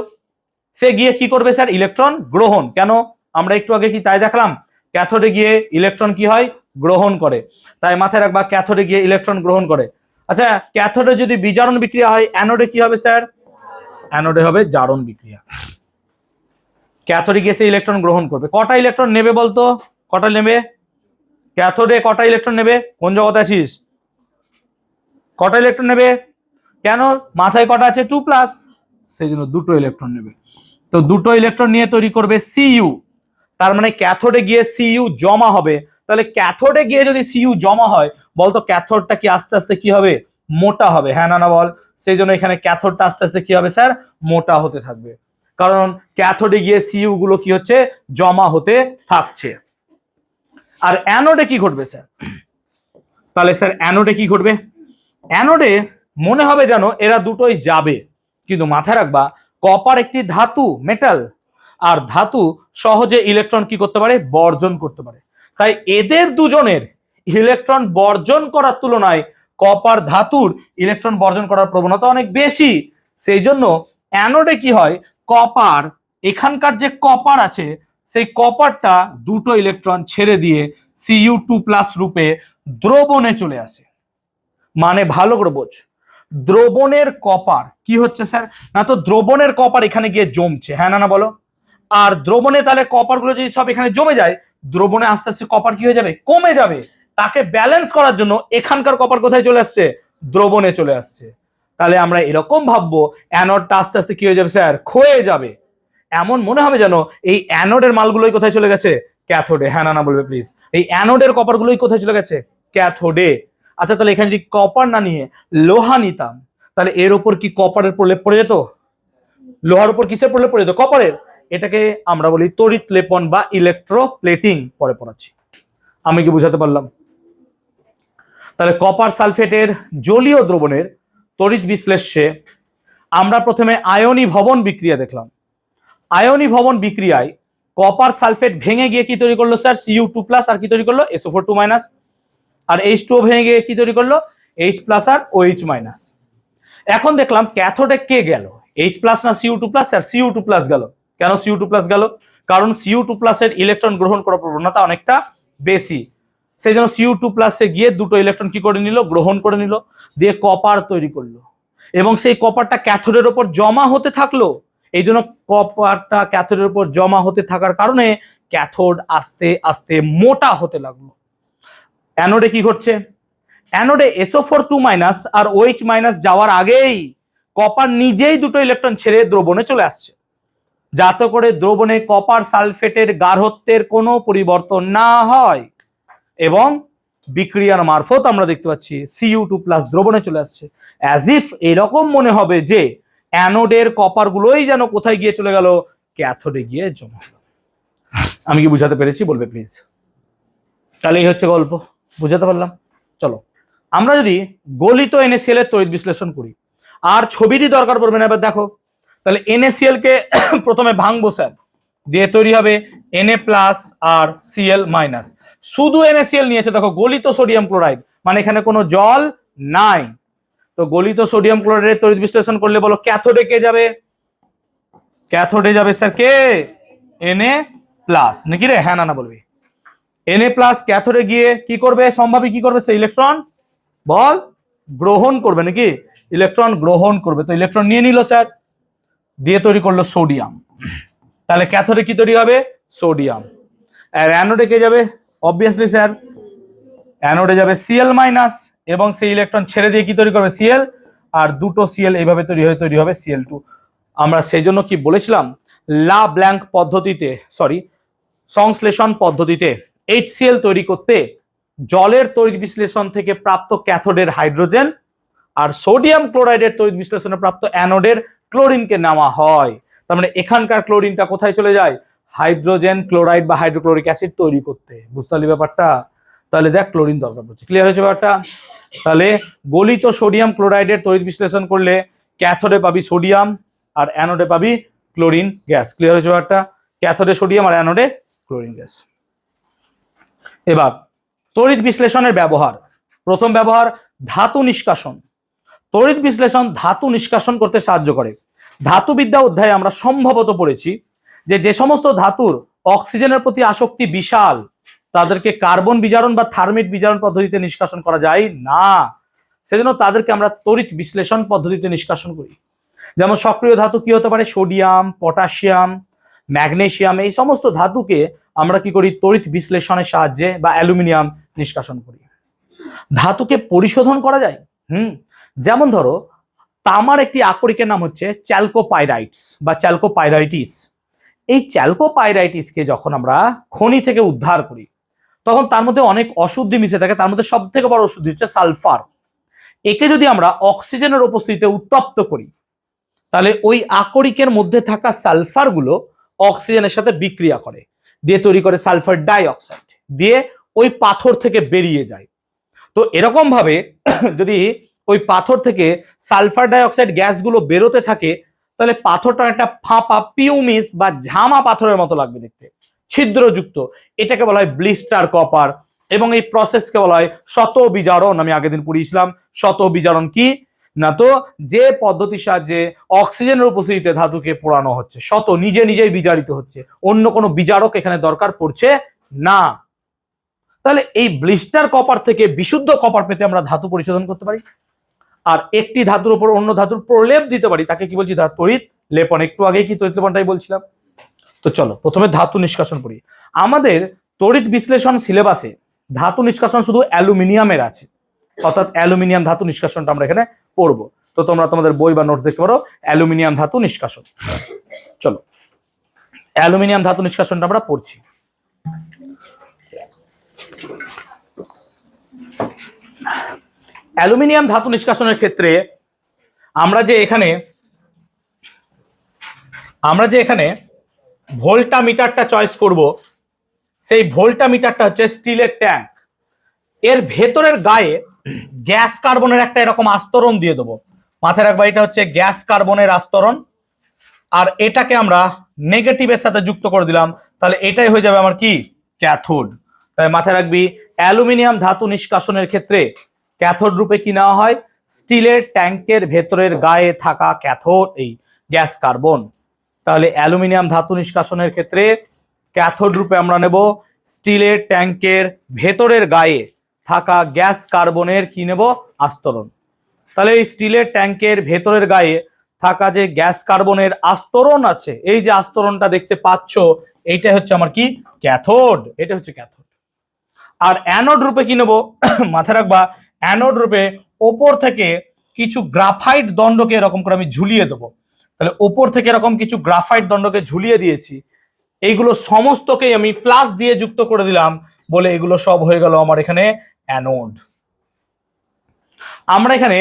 সে গিয়ে কি করবে স্যার, ইলেকট্রন গ্রহণ। কেন, আমরা একটু আগে কি তাই দেখলাম, ক্যাথোডে গিয়ে ইলেকট্রন কি হয়, গ্রহণ করে, তাই মাথায় রাখবা ক্যাথোডে গিয়ে ইলেকট্রন গ্রহণ করে। আচ্ছা, ক্যাথোডে যদি বিজারণ বিক্রিয়া হয়, অ্যানোডে কি হবে স্যার, অ্যানোডে হবে জারণ বিক্রিয়া। ক্যাথোডে গিয়ে সে ইলেকট্রন গ্রহণ করবে, কটা ইলেকট্রন নেবে বলতো, কটা নেবে ক্যাথোডে, কটা ইলেকট্রন নেবে, কোন জগতে আছিস, কটা ইলেকট্রন নেবে, কেন মাথায় কটা আছে 2+, সেই জন্য দুটো ইলেকট্রন নেবে। তো দুটো ইলেকট্রন নিয়ে তৈরি করবে Cu, তার মানে ক্যাথোডে গিয়ে Cu জমা হবে। তাহলে ক্যাথোডে গিয়ে যদি Cu জমা হয়, বলতো ক্যাথোডটা কি আস্তে আস্তে কি হবে, মোটা হবে, হ্যাঁ না বল। সেই জন্য এখানে ক্যাথোডটা আস্তে আস্তে কি হবে স্যার, মোটা হতে থাকবে, কারণ ক্যাথোডে গিয়ে Cu গুলো কি হচ্ছে, জমা হতে থাকছে। আর অ্যানোডে কি ঘটবে স্যার, তাহলে স্যার অ্যানোডে কি ঘটবে, অ্যানোডে মনে হবে যেন এরা দুটোই যাবে, কিন্তু মাথায় রাখবা কপার একটি ধাতু, মেটাল, আর ধাতু সহজে ইলেকট্রন কি করতে পারে, বর্জন করতে পারে। তাই এদের দুজনের ইলেকট্রন বর্জন করার তুলনায় কপার ধাতুর ইলেকট্রন বর্জন করার প্রবণতা অনেক বেশি। সেই জন্য অ্যানোডে কি হয়, কপার, এখানকার যে কপার আছে সেই কপারটা দুটো ইলেকট্রন ছেড়ে দিয়ে Cu2+ রূপে দ্রবণে চলে আসে। মানে ভালো করে বোঝ, দ্রবণের কপার কি হচ্ছে স্যার, না তো দ্রবণের কপার এখানে গিয়ে জমছে, হ্যাঁ না বলো। আর দ্রবণে তাহলে কপার গুলো যদি সব এখানে জমে যায়, দ্রবণে আস্তে আস্তে কপার কি হয়ে যাবে, কমে যাবে। তাকে ব্যালেন্স করার জন্য এখানকার কপার কোথায় চলে আসছে, দ্রবণে চলে আসছে। তাহলে আমরা এরকম ভাববো অ্যানোডটা আস্তে আস্তে কি হয়ে যাবে স্যার, ক্ষয়ে যাবে। এমন মনে হবে যেন এই অ্যানোডের মালগুলোই কোথায় চলে গেছে, ক্যাথোডে, হ্যাঁ না বলবে প্লিজ। এই অ্যানোডের কপার গুলোই কোথায় চলে গেছে, ক্যাথোডে। আচ্ছা, তাহলে এখানে যদি কপার না নিয়ে লোহা নিতাম, তাহলে এর উপর কি কপারের প্রলেপ পড়ে যেত, লোহার উপর কিসের প্রলেপ পড়ে যেত, কপারের। এটাকে আমরা বলি তড়িৎ লেপন বা ইলেকট্রোপ্লেটিং, পরে পড়াচ্ছি। আমি কি বুঝাতে পারলাম? তাহলে কপার সালফেটের জলীয় দ্রবণের তড়িৎ বিশ্লেষ্যে আমরা প্রথমে আয়নীভবন বিক্রিয়া দেখলাম। আয়নীভবন বিক্রিয়ায় কপার সালফেট ভেঙে গিয়ে কি তৈরি করলো স্যার, Cu2+ আর কি তৈরি করলো, SO4 2-, আর H2O ভেঙে গিয়ে কি তৈরি করলো, H+ আর OH-। এখন দেখলাম ক্যাথোডে কে গেল, H+ না Cu2+, আর Cu2+ গেল। কেন Cu2+ গেল, কারণ Cu2+ এর ইলেকট্রন গ্রহণ করার প্রবণতা অনেকটা বেশি। সেই জন্য Cu2+ গিয়ে দুটো ইলেকট্রন কি করে নিল, গ্রহণ করে নিল, দিয়ে কপার তৈরি করলো এবং সেই কপারটা ক্যাথোডের উপর জমা হতে থাকলো। এই জন্য কপারটা ক্যাথোডের উপর জমা হতে থাকার কারণে ক্যাথোড আস্তে আস্তে মোটা হতে লাগলো। অ্যানোডে কি ঘটছে, অ্যানোডে SO4 2- আর OH- যাওয়ার আগেই কপার নিজেই দুটো ইলেকট্রন ছেড়ে দ্রবণে চলে আসছে, যাতে করে দ্রবণে কপার সালফেটের গাঢ়ত্বের কোনো পরিবর্তন না হয় এবং বিক্রিয়ার মারফত আমরা দেখতে পাচ্ছি Cu2+ দ্রবণে চলে আসছে। অ্যাজ ইফ এরকম মনে হবে যে অ্যানোডের কপার গুলোই যেন কোথায় গিয়ে চলে গেল, ক্যাথোডে গিয়ে জমা হলো। আমি কি বুঝাতে পেরেছি বলবে প্লিজ? তাহলে এই হচ্ছে গল্প, বুঝাতে পারলাম? চলো আমরা যদি গলিত NaCl এর তড়িৎ বিশ্লেষণ করি, আর ছবিরই দরকার পড়বে না। এবার দেখো, তাহলে NaCl কে প্রথমে ভাঙবো স্যার, দিয়ে তৈরি হবে Na+ আর Cl-। শুধু NaCl নিয়েছে, দেখো গলিত সোডিয়াম ক্লোরাইড, মানে এখানে কোনো জল নাই। তো গলিত সোডিয়াম ক্লোরাইডের তড়িৎ বিশ্লেষণ করলে বলো ক্যাথোডে কে যাবে? ক্যাথোডে যাবে স্যার কে? Na+, নাকি রে? হ্যাঁ না বলবি। Na+ ক্যাথোডে গিয়ে কি করবে, সম্ভাবী কি করবে? সেই ইলেকট্রন বল গ্রহণ করবে, নাকি? ইলেকট্রন গ্রহণ করবে। তো ইলেকট্রন নিয়ে নিল স্যার, দিয়ে তৈরি করলো সোডিয়াম। তাহলে ক্যাথোডে কি তৈরি হবে? সোডিয়াম। আর অ্যানোডে কে যাবে? অবভিয়াসলি স্যার অ্যানোডে যাবে Cl- এবং সেই ইলেকট্রন ছেড়ে দিয়ে কি তৈরি করবে? Cl, আর দুটো Cl এইভাবে তৈরি হবে Cl2। আমরা সেই জন্য কি বলেছিলাম, লা ব্ল্যাঙ্ক পদ্ধতিতে, সরি সংশ্লেষণ পদ্ধতিতে HCl তৈরি করতে জলের তড়িৎ বিশ্লেষণ থেকে প্রাপ্ত ক্যাথোডের হাইড্রোজেন আর সোডিয়াম ক্লোরাইডের তড়িৎ বিশ্লেষণে প্রাপ্ত অ্যানোডের ক্লোরিনকে নেওয়া হয়। তার মানে এখানকার ক্লোরিনটা কোথায় চলে যায়? হাইড্রোজেন ক্লোরাইড বা হাইড্রোক্লোরিক অ্যাসিড তৈরি করতে। বুঝতে পারলি ব্যাপারটা? তাহলে দেখ ক্লোরিন দরকার পড়ছে। ক্লিয়ার হয়েছে ব্যাপারটা? তাহলে গলিত সোডিয়াম ক্লোরাইডের তড়িৎ বিশ্লেষণ করলে ক্যাথোডে পাবি সোডিয়াম আর অ্যানোডে পাবি ক্লোরিন গ্যাস। ক্লিয়ার হয়েছে ব্যাপারটা? ক্যাথোডে সোডিয়াম আর অ্যানোডে ক্লোরিন গ্যাস। এবার তড়িৎ বিশ্লেষণের ব্যবহার। প্রথম ব্যবহার ধাতু নিষ্কাশন। তড়িৎ বিশ্লেষণ ধাতু নিষ্কাশন করতে সাহায্য করে। ধাতুবিদ্যা অধ্যায়ে আমরা সম্ভবত পড়েছি যে সমস্ত ধাতুর অক্সিজেনের প্রতি আসক্তি বিশাল, তাদেরকে কার্বন বিজারণ বা থার্মিট বিজারণ পদ্ধতিতে নিষ্কাশন করা যায় না। সেজন্য তাদেরকে আমরা তড়িৎ বিশ্লেষণ পদ্ধতিতে নিষ্কাশন করি। যেমন সক্রিয় ধাতু কি হতে পারে? সোডিয়াম, পটাশিয়াম, ম্যাগনেসিয়াম, এই সমস্ত ধাতুকে আমরা কি করি? তড়িৎ বিশ্লেষণের সাহায্যে বা অ্যালুমিনিয়াম নিষ্কাশন করি। ধাতুকে পরিশোধন করা যায়। যেমন ধরো তামার একটি আকরিকের নাম হচ্ছে চ্যালকোপাইরাইটস বা চ্যালকোপাইরাইটিস। এই চ্যালকোপাইরাইটিসকে যখন আমরা খনি থেকে উদ্ধার করি, তখন তার মধ্যে অনেক অশুদ্ধি মিশে থাকে। তার মধ্যে সব থেকে বড় অশুদ্ধি হচ্ছে সালফার। একে যদি আমরা অক্সিজেনের উপস্থিতিতে উত্তপ্ত করি, তাহলে ওই আকরিকের মধ্যে থাকা সালফার গুলো অক্সিজেনের সাথে বিক্রিয়া করে, দিয়ে তৈরি করে সালফার ডাইঅক্সাইড, দিয়ে ওই পাথর থেকে বেরিয়ে যায়। তো এরকম ভাবে যদি ওই পাথর থেকে সালফার ডাইঅক্সাইড গ্যাসগুলো বেরোতে থাকে, তাহলে পাথরটা একটা ফাঁপা পিউমিস বা ঝামা পাথরের মতো লাগবে দেখতে, ছিদ্রযুক্ত। এটাকে বলা হয় ব্লিস্টার কপার, এবং এই প্রসেসকে বলা হয় শত বিজারণ। আমি আগের দিন পড়িয়েছিলাম শত বিজারণ কি না, তো যে পদ্ধতির সাহায্যে অক্সিজেনের উপস্থিতিতে ধাতুকে পোড়ানো হচ্ছে, শত নিজেই বিজারিত হচ্ছে, অন্য কোনো বিজারক এখানে দরকার পড়ছে না। তাহলে এই ব্লিস্টার কপার থেকে বিশুদ্ধ কপার পেতে আমরা ধাতু পরিশোধন করতে পারি, আর একটি ধাতুর উপর অন্য ধাতুর প্রলেপ দিতে পারি। তাকে কি বলছি? তড়িৎ লেপন। একটু আগে কি তড়িৎ লেপনটাই বলছিলাম। তো চলো প্রথমে ধাতু নিষ্কাশন করি। আমাদের তড়িৎ বিশ্লেষণ সিলেবাসে ধাতু নিষ্কাশন শুধু অ্যালুমিনিয়ামের আছে, অর্থাৎ অ্যালুমিনিয়াম ধাতু নিষ্কাশনটা আমরা এখানে পড়বো। তো তোমরা তোমাদের বই বা নোটস দেখতে পারো অ্যালুমিনিয়াম ধাতু নিষ্কাশন। চলো অ্যালুমিনিয়াম ধাতু নিষ্কাশনটা আমরা পড়ছি। অ্যালুমিনিয়াম ধাতু নিষ্কাশনের ক্ষেত্রে আমরা যে এখানে ভোল্টামিটারটা চয়েস করব, সেই ভোল্টামিটারটা হচ্ছে স্টিলের ট্যাঙ্ক। এর ভেতরের গায়ে গ্যাস কার্বনের একটা এরকম আস্তরণ দিয়ে দেবো। মাথায় রাখবা, এটা হচ্ছে গ্যাস কার্বনের আস্তরণ, আর এটাকে আমরা নেগেটিভের সাথে যুক্ত করে দিলাম। তাহলে এটাই হয়ে যাবে আমার কি? ক্যাথোড। তাই মাথায় রাখবি অ্যালুমিনিয়াম ধাতু নিষ্কাশনের ক্ষেত্রে ক্যাথোড রূপে কি নেওয়া হয়? স্টিলের ট্যাঙ্কের ভেতরের গায়ে থাকা ক্যাথোড, এই গ্যাস কার্বন। তাহলে অ্যালুমিনিয়াম ধাতু নিষ্কাশনের ক্ষেত্রে ক্যাথোড রূপে আমরা নেব স্টিলের ট্যাঙ্কের ভেতরের গায়ে থাকা গ্যাস কার্বনের কি নেব আস্তরণ। তাহলে এই স্টিলের ট্যাঙ্কের ভেতরের গায়ে থাকা যে গ্যাস কার্বনের আস্তরণ আছে, এই যে আস্তরণটা দেখতে পাচ্ছ, এইটা হচ্ছে আমার কি ক্যাথোড, এটা হচ্ছে ক্যাথোড। আর অ্যানোড রূপে কি নেব মাথায় রাখবা, অ্যানোড রূপে ওপর থেকে কিছু গ্রাফাইট দণ্ডকে এরকম করে আমি ঝুলিয়ে দেবো। তাহলে ওপর থেকে এরকম কিছু গ্রাফাইট দণ্ডকে ঝুলিয়ে দিয়েছি, এইগুলো সমস্তকেই আমি প্লাস দিয়ে যুক্ত করে দিলাম বলে এগুলো সব হয়ে গেল আমার এখানে অ্যানোড। আমরা এখানে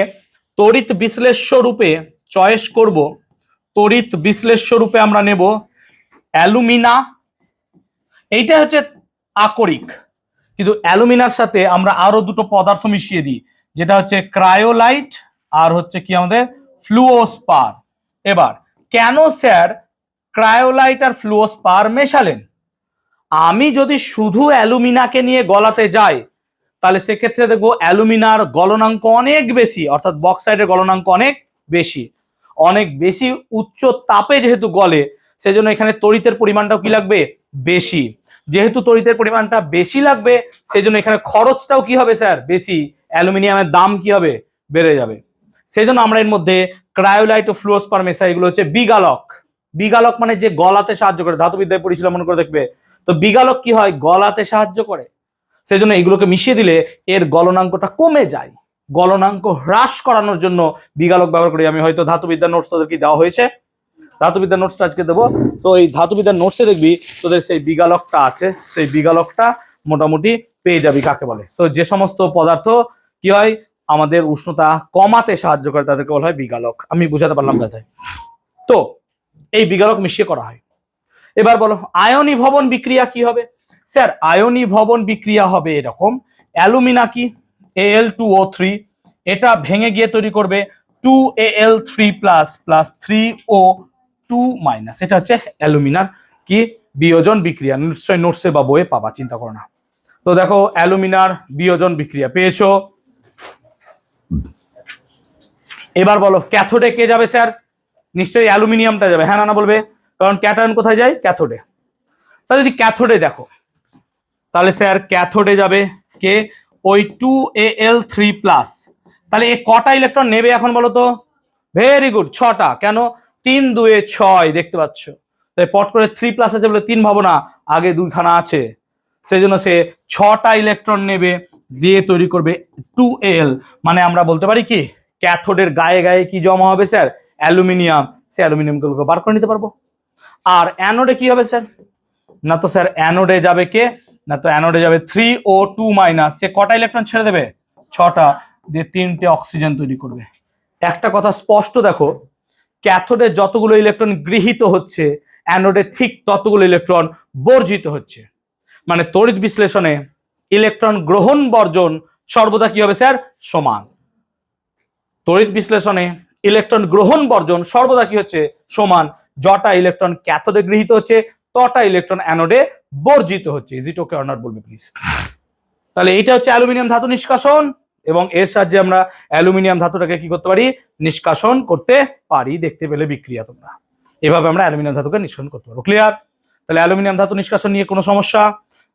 তড়িৎ বিশ্লেষ্য রূপে চয়েস করব, তড়িৎ বিশ্লেষ্য রূপে আমরা নেব অ্যালুমিনা, এইটা হচ্ছে আকরিক, কিন্তু অ্যালুমিনার সাথে আমরা আরো দুটো পদার্থ মিশিয়ে দিই, যেটা হচ্ছে ক্রায়োলাইট আর হচ্ছে কি আমাদের ফ্লুওস্পার। এবার কেন স্যার ক্রায়োলাইট আর ফ্লুওস্পার মেশালেন? আমি যদি শুধু অ্যালুমিনাকে নিয়ে গলাতে যাই তাহলে সেক্ষেত্রে দেখবো অ্যালুমিনার গলনাঙ্ক অনেক বেশি, অর্থাৎ বক্সাইডের গলনাঙ্ক অনেক বেশি, অনেক বেশি উচ্চ তাপে যেহেতু গলে, সেজন্য এখানে তড়িতের পরিমাণটাও কি লাগবে বেশি। যেহেতু তড়িতের পরিমাণটা বেশি লাগবে সেজন্য এখানে খরচটাও কি হবে স্যার বেশি, অ্যালুমিনিয়ামের দাম কি হবে বেড়ে যাবে। সেজন্য আমরা এর মধ্যে ক্রায়োলাইট ও ফ্লুওস্পার মেশাই, এগুলো হচ্ছে বিগালক। বিগালক মানে যে গলাতে সাহায্য করে, ধাতুবিদ্যায় পড়েছিলাম মনে করে দেখবে, তো বিগালক কি হয় গলাতে সাহায্য করে, সেজন্য এগুলোকে মিশিয়ে দিলে এর গলনাঙ্কটা কমে যায়। গলনাঙ্ক হ্রাস করানোর জন্য বিগালক ব্যবহার করি আমি। হয়তো ধাতুবিদ্যার নোটস তোদের কি দেওয়া হয়েছে, ধাতুবিদ্যার নোটসটা আজকে দেবো, তো এই ধাতুবিদ্যার নোটসে দেখবি তোদের সেই বিগালকটা আছে, সেই বিগালকটা মোটামুটি পেয়ে যাবি কাকে বলে। তো যে সমস্ত পদার্থ কি হয় আমাদের উষ্ণতা কমাতে সাহায্য করে তাদেরকে বলা হয় বিগালক। আমি বুঝাতে পারলাম কথায়। তো এই বিগালক মিশিয়ে করা হয়। এবার বলো আয়নীভবন বিক্রিয়া কি হবে? স্যার আয়নীভবন বিক্রিয়া হবে এরকম, অ্যালুমিনা কি Al2O3, এটা ভেঙে গিয়ে তৈরি করবে 2Al3 প্লাস 3O2 মাইনাস, এটা হচ্ছে অ্যালুমিনার কি বিয়োজন বিক্রিয়া। নিশ্চয়ই নোটসে বা বইয়ে পাবা, চিন্তা করো না। তো দেখো অ্যালুমিনার বিয়োজন বিক্রিয়া পেয়েছো। এবার বলো ক্যাথোডে কে যাবে স্যার? নিশ্চয়ই অ্যালুমিনিয়ামটা যাবে, হ্যাঁ না বলবে, কারণ ক্যাটায়ন কোথায় যায় ক্যাথোডে। তাহলে যদি ক্যাথোডে দেখো তাহলে স্যার ক্যাথোডে যাবে কে ওই 2Al3 তাহলে এ কটা ইলেকট্রন নেবে এখন বলো তো? ভেরি গুড, 6টা। কেন 3 2 6 দেখতে পাচ্ছ, তাই পট করে 3 আছে বলে 3 ভাবো না, আগে 2খানা আছে, সেজন্য সে 6টা ইলেকট্রন নেবে, দিয়ে তৈরি করবে 2Al। মানে আমরা বলতে পারি কি ক্যাথোডের গায়ে গায়ে কি জমা হবে স্যার অ্যালুমিনিয়াম, সে অ্যালুমিনিয়ামগুলোকে বার করে নিতে পারবো। আর অ্যানোডে কি হবে স্যার? না তো স্যার অ্যানোডে যাবে কে, না তো অ্যানোডে যাবে 3O2 মাইনাস, সে কটা ইলেকট্রন ছেড়ে দেবে 6টা, দিয়ে 3টে অক্সিজেন তৈরি করবে। একটা কথা স্পষ্ট দেখো, ক্যাথোডে যতগুলো ইলেকট্রন গৃহীত হচ্ছে অ্যানোডে ঠিক ততগুলো ইলেকট্রন বর্জিত হচ্ছে। মানে তড়িৎ বিশ্লেষণে ইলেকট্রন গ্রহণ বর্জন সর্বদা কি হবে স্যার সমান। তড়িৎ বিশ্লেষণে ইলেকট্রন গ্রহণ বর্জন সর্বদা কি হচ্ছে সমান, যটা ইলেকট্রন ক্যাথোডে গৃহীত হচ্ছে তটা ইলেকট্রন অ্যানোডে বর্জিত হচ্ছে। Is it okay or not বলবে প্লিজ। তাহলে এটা হচ্ছে অ্যালুমিনিয়াম ধাতু নিষ্কাশন, এবং এর সাহায্যে আমরা অ্যালুমিনিয়াম ধাতুটাকে কি করতে পারি নিষ্কাশন করতে পারি। দেখতে পেলে বিক্রিয়া তোমরা, এভাবে আমরা অ্যালুমিনিয়াম ধাতুকে নিষ্কাশন করতে পারবো। ক্লিয়ার? তাহলে অ্যালুমিনিয়াম ধাতু নিষ্কাশন নিয়ে কোনো সমস্যা?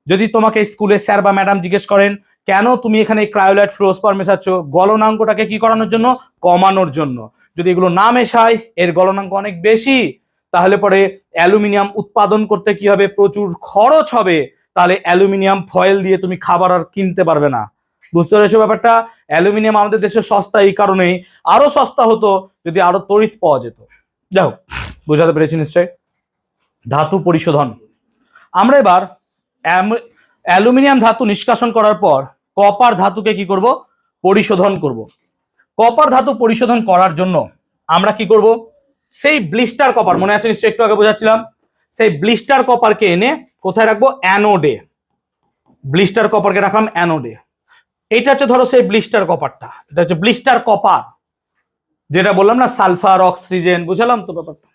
যদি তোমাকে স্কুলে স্যার বা ম্যাডাম জিজ্ঞেস করেন কেন তুমি এখানে ক্রায়োলাইট ফ্লুওস্পার মেশাচ্ছ, গলনাঙ্কটাকে কি করানোর জন্য কমানোর জন্য। যদি এগুলো না মেশাই এর গলনাঙ্ক অনেক বেশি, তাহলে পরে অ্যালুমিনিয়াম উৎপাদন করতে কি হবে প্রচুর খরচ হবে, তাহলে অ্যালুমিনিয়াম ফয়েল দিয়ে তুমি খাবার আর কিনতে পারবে না। বুঝতে পেরেছো ব্যাপারটা? অ্যালুমিনিয়াম আমাদের দেশে সস্তা এই কারণেই, আরো সস্তা হতো যদি আরো তড়িৎ পাওয়া যেত। যাই হোক, বোঝাতে পেরেছি নিশ্চয়। ধাতু পরিশোধন, আমরা এবার অ্যালুমিনিয়াম ধাতু নিষ্কাশন করার পর কপার ধাতুকে কি করব পরিশোধন করব। কপার ধাতু পরিশোধন করার জন্য আমরা কি করব, সেই ব্লিস্টার কপার মনে আছে নিশ্চয়ই, একটু আগে বোঝাচ্ছিলাম, সেই ব্লিস্টার কপারকে এনে কোথায় রাখবো অ্যানোডে। ব্লিস্টার কপারকে রাখলাম অ্যানোডে। এইটা হচ্ছে ধরো সেই ব্লিস্টার কপারটা, এটা হচ্ছে ব্লিস্টার কপার, যেটা বললাম না সালফার অক্সিজেন, বুঝালাম তো ব্যাপারটা।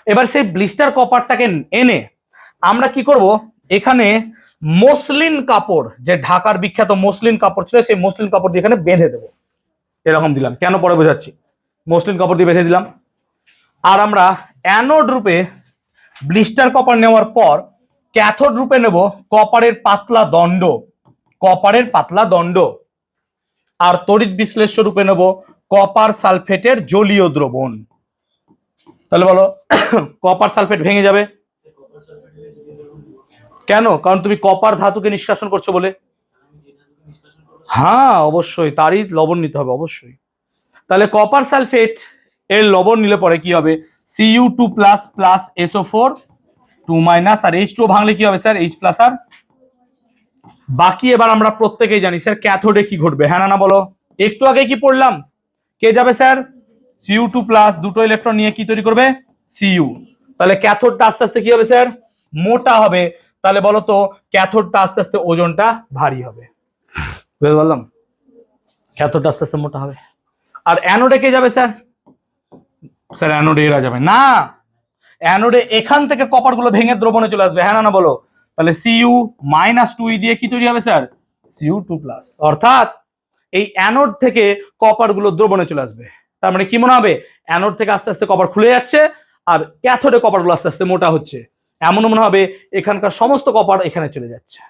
এবার সেই ব্লিস্টার কপারটাকে এনে আমরা কি করব, এখানে মসলিন কাপড়, যে ঢাকার বিখ্যাত মসলিন কাপড় ছিল, সেই মসলিন কাপড় দিয়ে এখানে বেঁধে দেবো। এরকম দিলাম, কেন পরে বোঝাচ্ছি। মসলিন কাপড় দিয়ে বেঁধে দিলাম। আর আমরা অ্যানোড রূপে ব্লিস্টার কপার নেওয়ার পর ক্যাথোড রূপে নেব কপারের পাতলা দণ্ড, কপারের পাতলা দণ্ড। আর তড়িৎ বিশ্লেষ্য রূপে নেব কপার সালফেটের জলীয় দ্রবণ। তাহলে বলো কপার সালফেট ভেঙে যাবে কেন? কারণ তুমি কপার ধাতুকে নিষ্কাশন করছো বলে। হ্যাঁ অবশ্যই, তারই লবণ নিতে হবে অবশ্যই। তাহলে কপার সালফেট এর লবণ নিলে পরে কি হবে? Cu2 plus plus SO4 2 minus, আর H2 ভাঙলে কি হবে স্যার? H plus. আর বাকি এবার আমরা প্রত্যেকেই জানি স্যার ক্যাথোডে কি ঘটবে, হ্যাঁ না বলো? একটু আগে কি পড়লাম? কে যাবে স্যার? Cu2 প্লাস দুটো ইলেকট্রন নিয়ে কি তৈরি করবে? Cu। তাহলে ক্যাথোডটা আস্তে আস্তে কি হবে স্যার? মোটা হবে। তাহলে বলো তো ক্যাথোডটা আস্তে আস্তে ওজনটা ভারী হবে। বুঝতে পারলাম? ক্যাথোডটা আস্তে আস্তে মোটা হবে। আর অ্যানোডে কে যাবে স্যার? স্যার অ্যানোডে এরা যাবে না, অ্যানোডে এখান থেকে কপার গুলো ভেঙে দ্রবণে চলে আসবে, হ্যাঁ না বলো? তাহলে Cu মাইনাস 2 দিয়ে কি তৈরি হবে স্যার? Cu2 plus. অর্থাৎ এই অ্যানোড থেকে কপার গুলো দ্রবণে চলে আসবে। তার মানে কি মনে হবে? অ্যানোড থেকে আস্তে আস্তে কপার খুলে যাচ্ছে, আর ক্যাথোডে কপার গুলো আস্তে আস্তে মোটা হচ্ছে। এমনও মনে হবে এখানকার সমস্ত কপার এখানে চলে যাচ্ছে।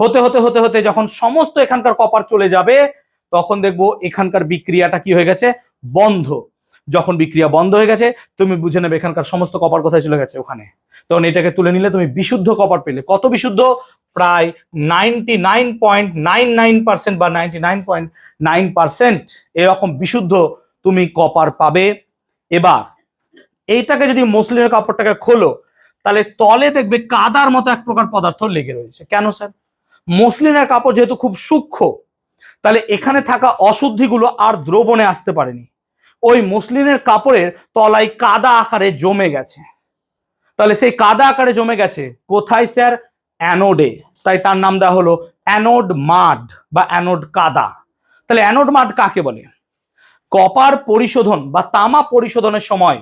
হতে হতে হতে হতে যখন সমস্ত এখানকার কপার চলে যাবে তখন দেখবো এখানকার বিক্রিয়াটা কি হয়ে গেছে? বন্ধ। যখন বিক্রিয়া বন্ধ হয়ে গেছে তুমি বুঝে নেবে এখানকার সমস্ত কপার কোথায় চলে গেছে? ওখানে। তখন এটাকে তুলে নিলে তুমি বিশুদ্ধ কপার পেলে। কত বিশুদ্ধ? প্রায় 99.99% বা 99.9% এরকম বিশুদ্ধ তুমি কপার পাবে। এবার এইটাকে যদি মসলিনের কাপড়টাকে খোলো তাহলে তলে দেখবে কাদার মতো এক প্রকার পদার্থ লেগে রয়েছে। কেন স্যার? মসলিনের কাপড় যেহেতু খুব সূক্ষ্ম, তাহলে এখানে থাকা অশুদ্ধিগুলো আর দ্রবণে আসতে পারেনি, ওই মসলিনের কাপড়ের তলায় কাদা আকারে জমে গেছে। তাহলে সেই কাদা আকারে জমে গেছে কোথায় স্যার? অ্যানোডে। তাই তার নাম দেওয়া হলো অ্যানোড মাড বা অ্যানোড কাদা। তাহলে অ্যানোড মাড কাকে বলে? কপার পরিশোধন বা তামা পরিশোধনের সময়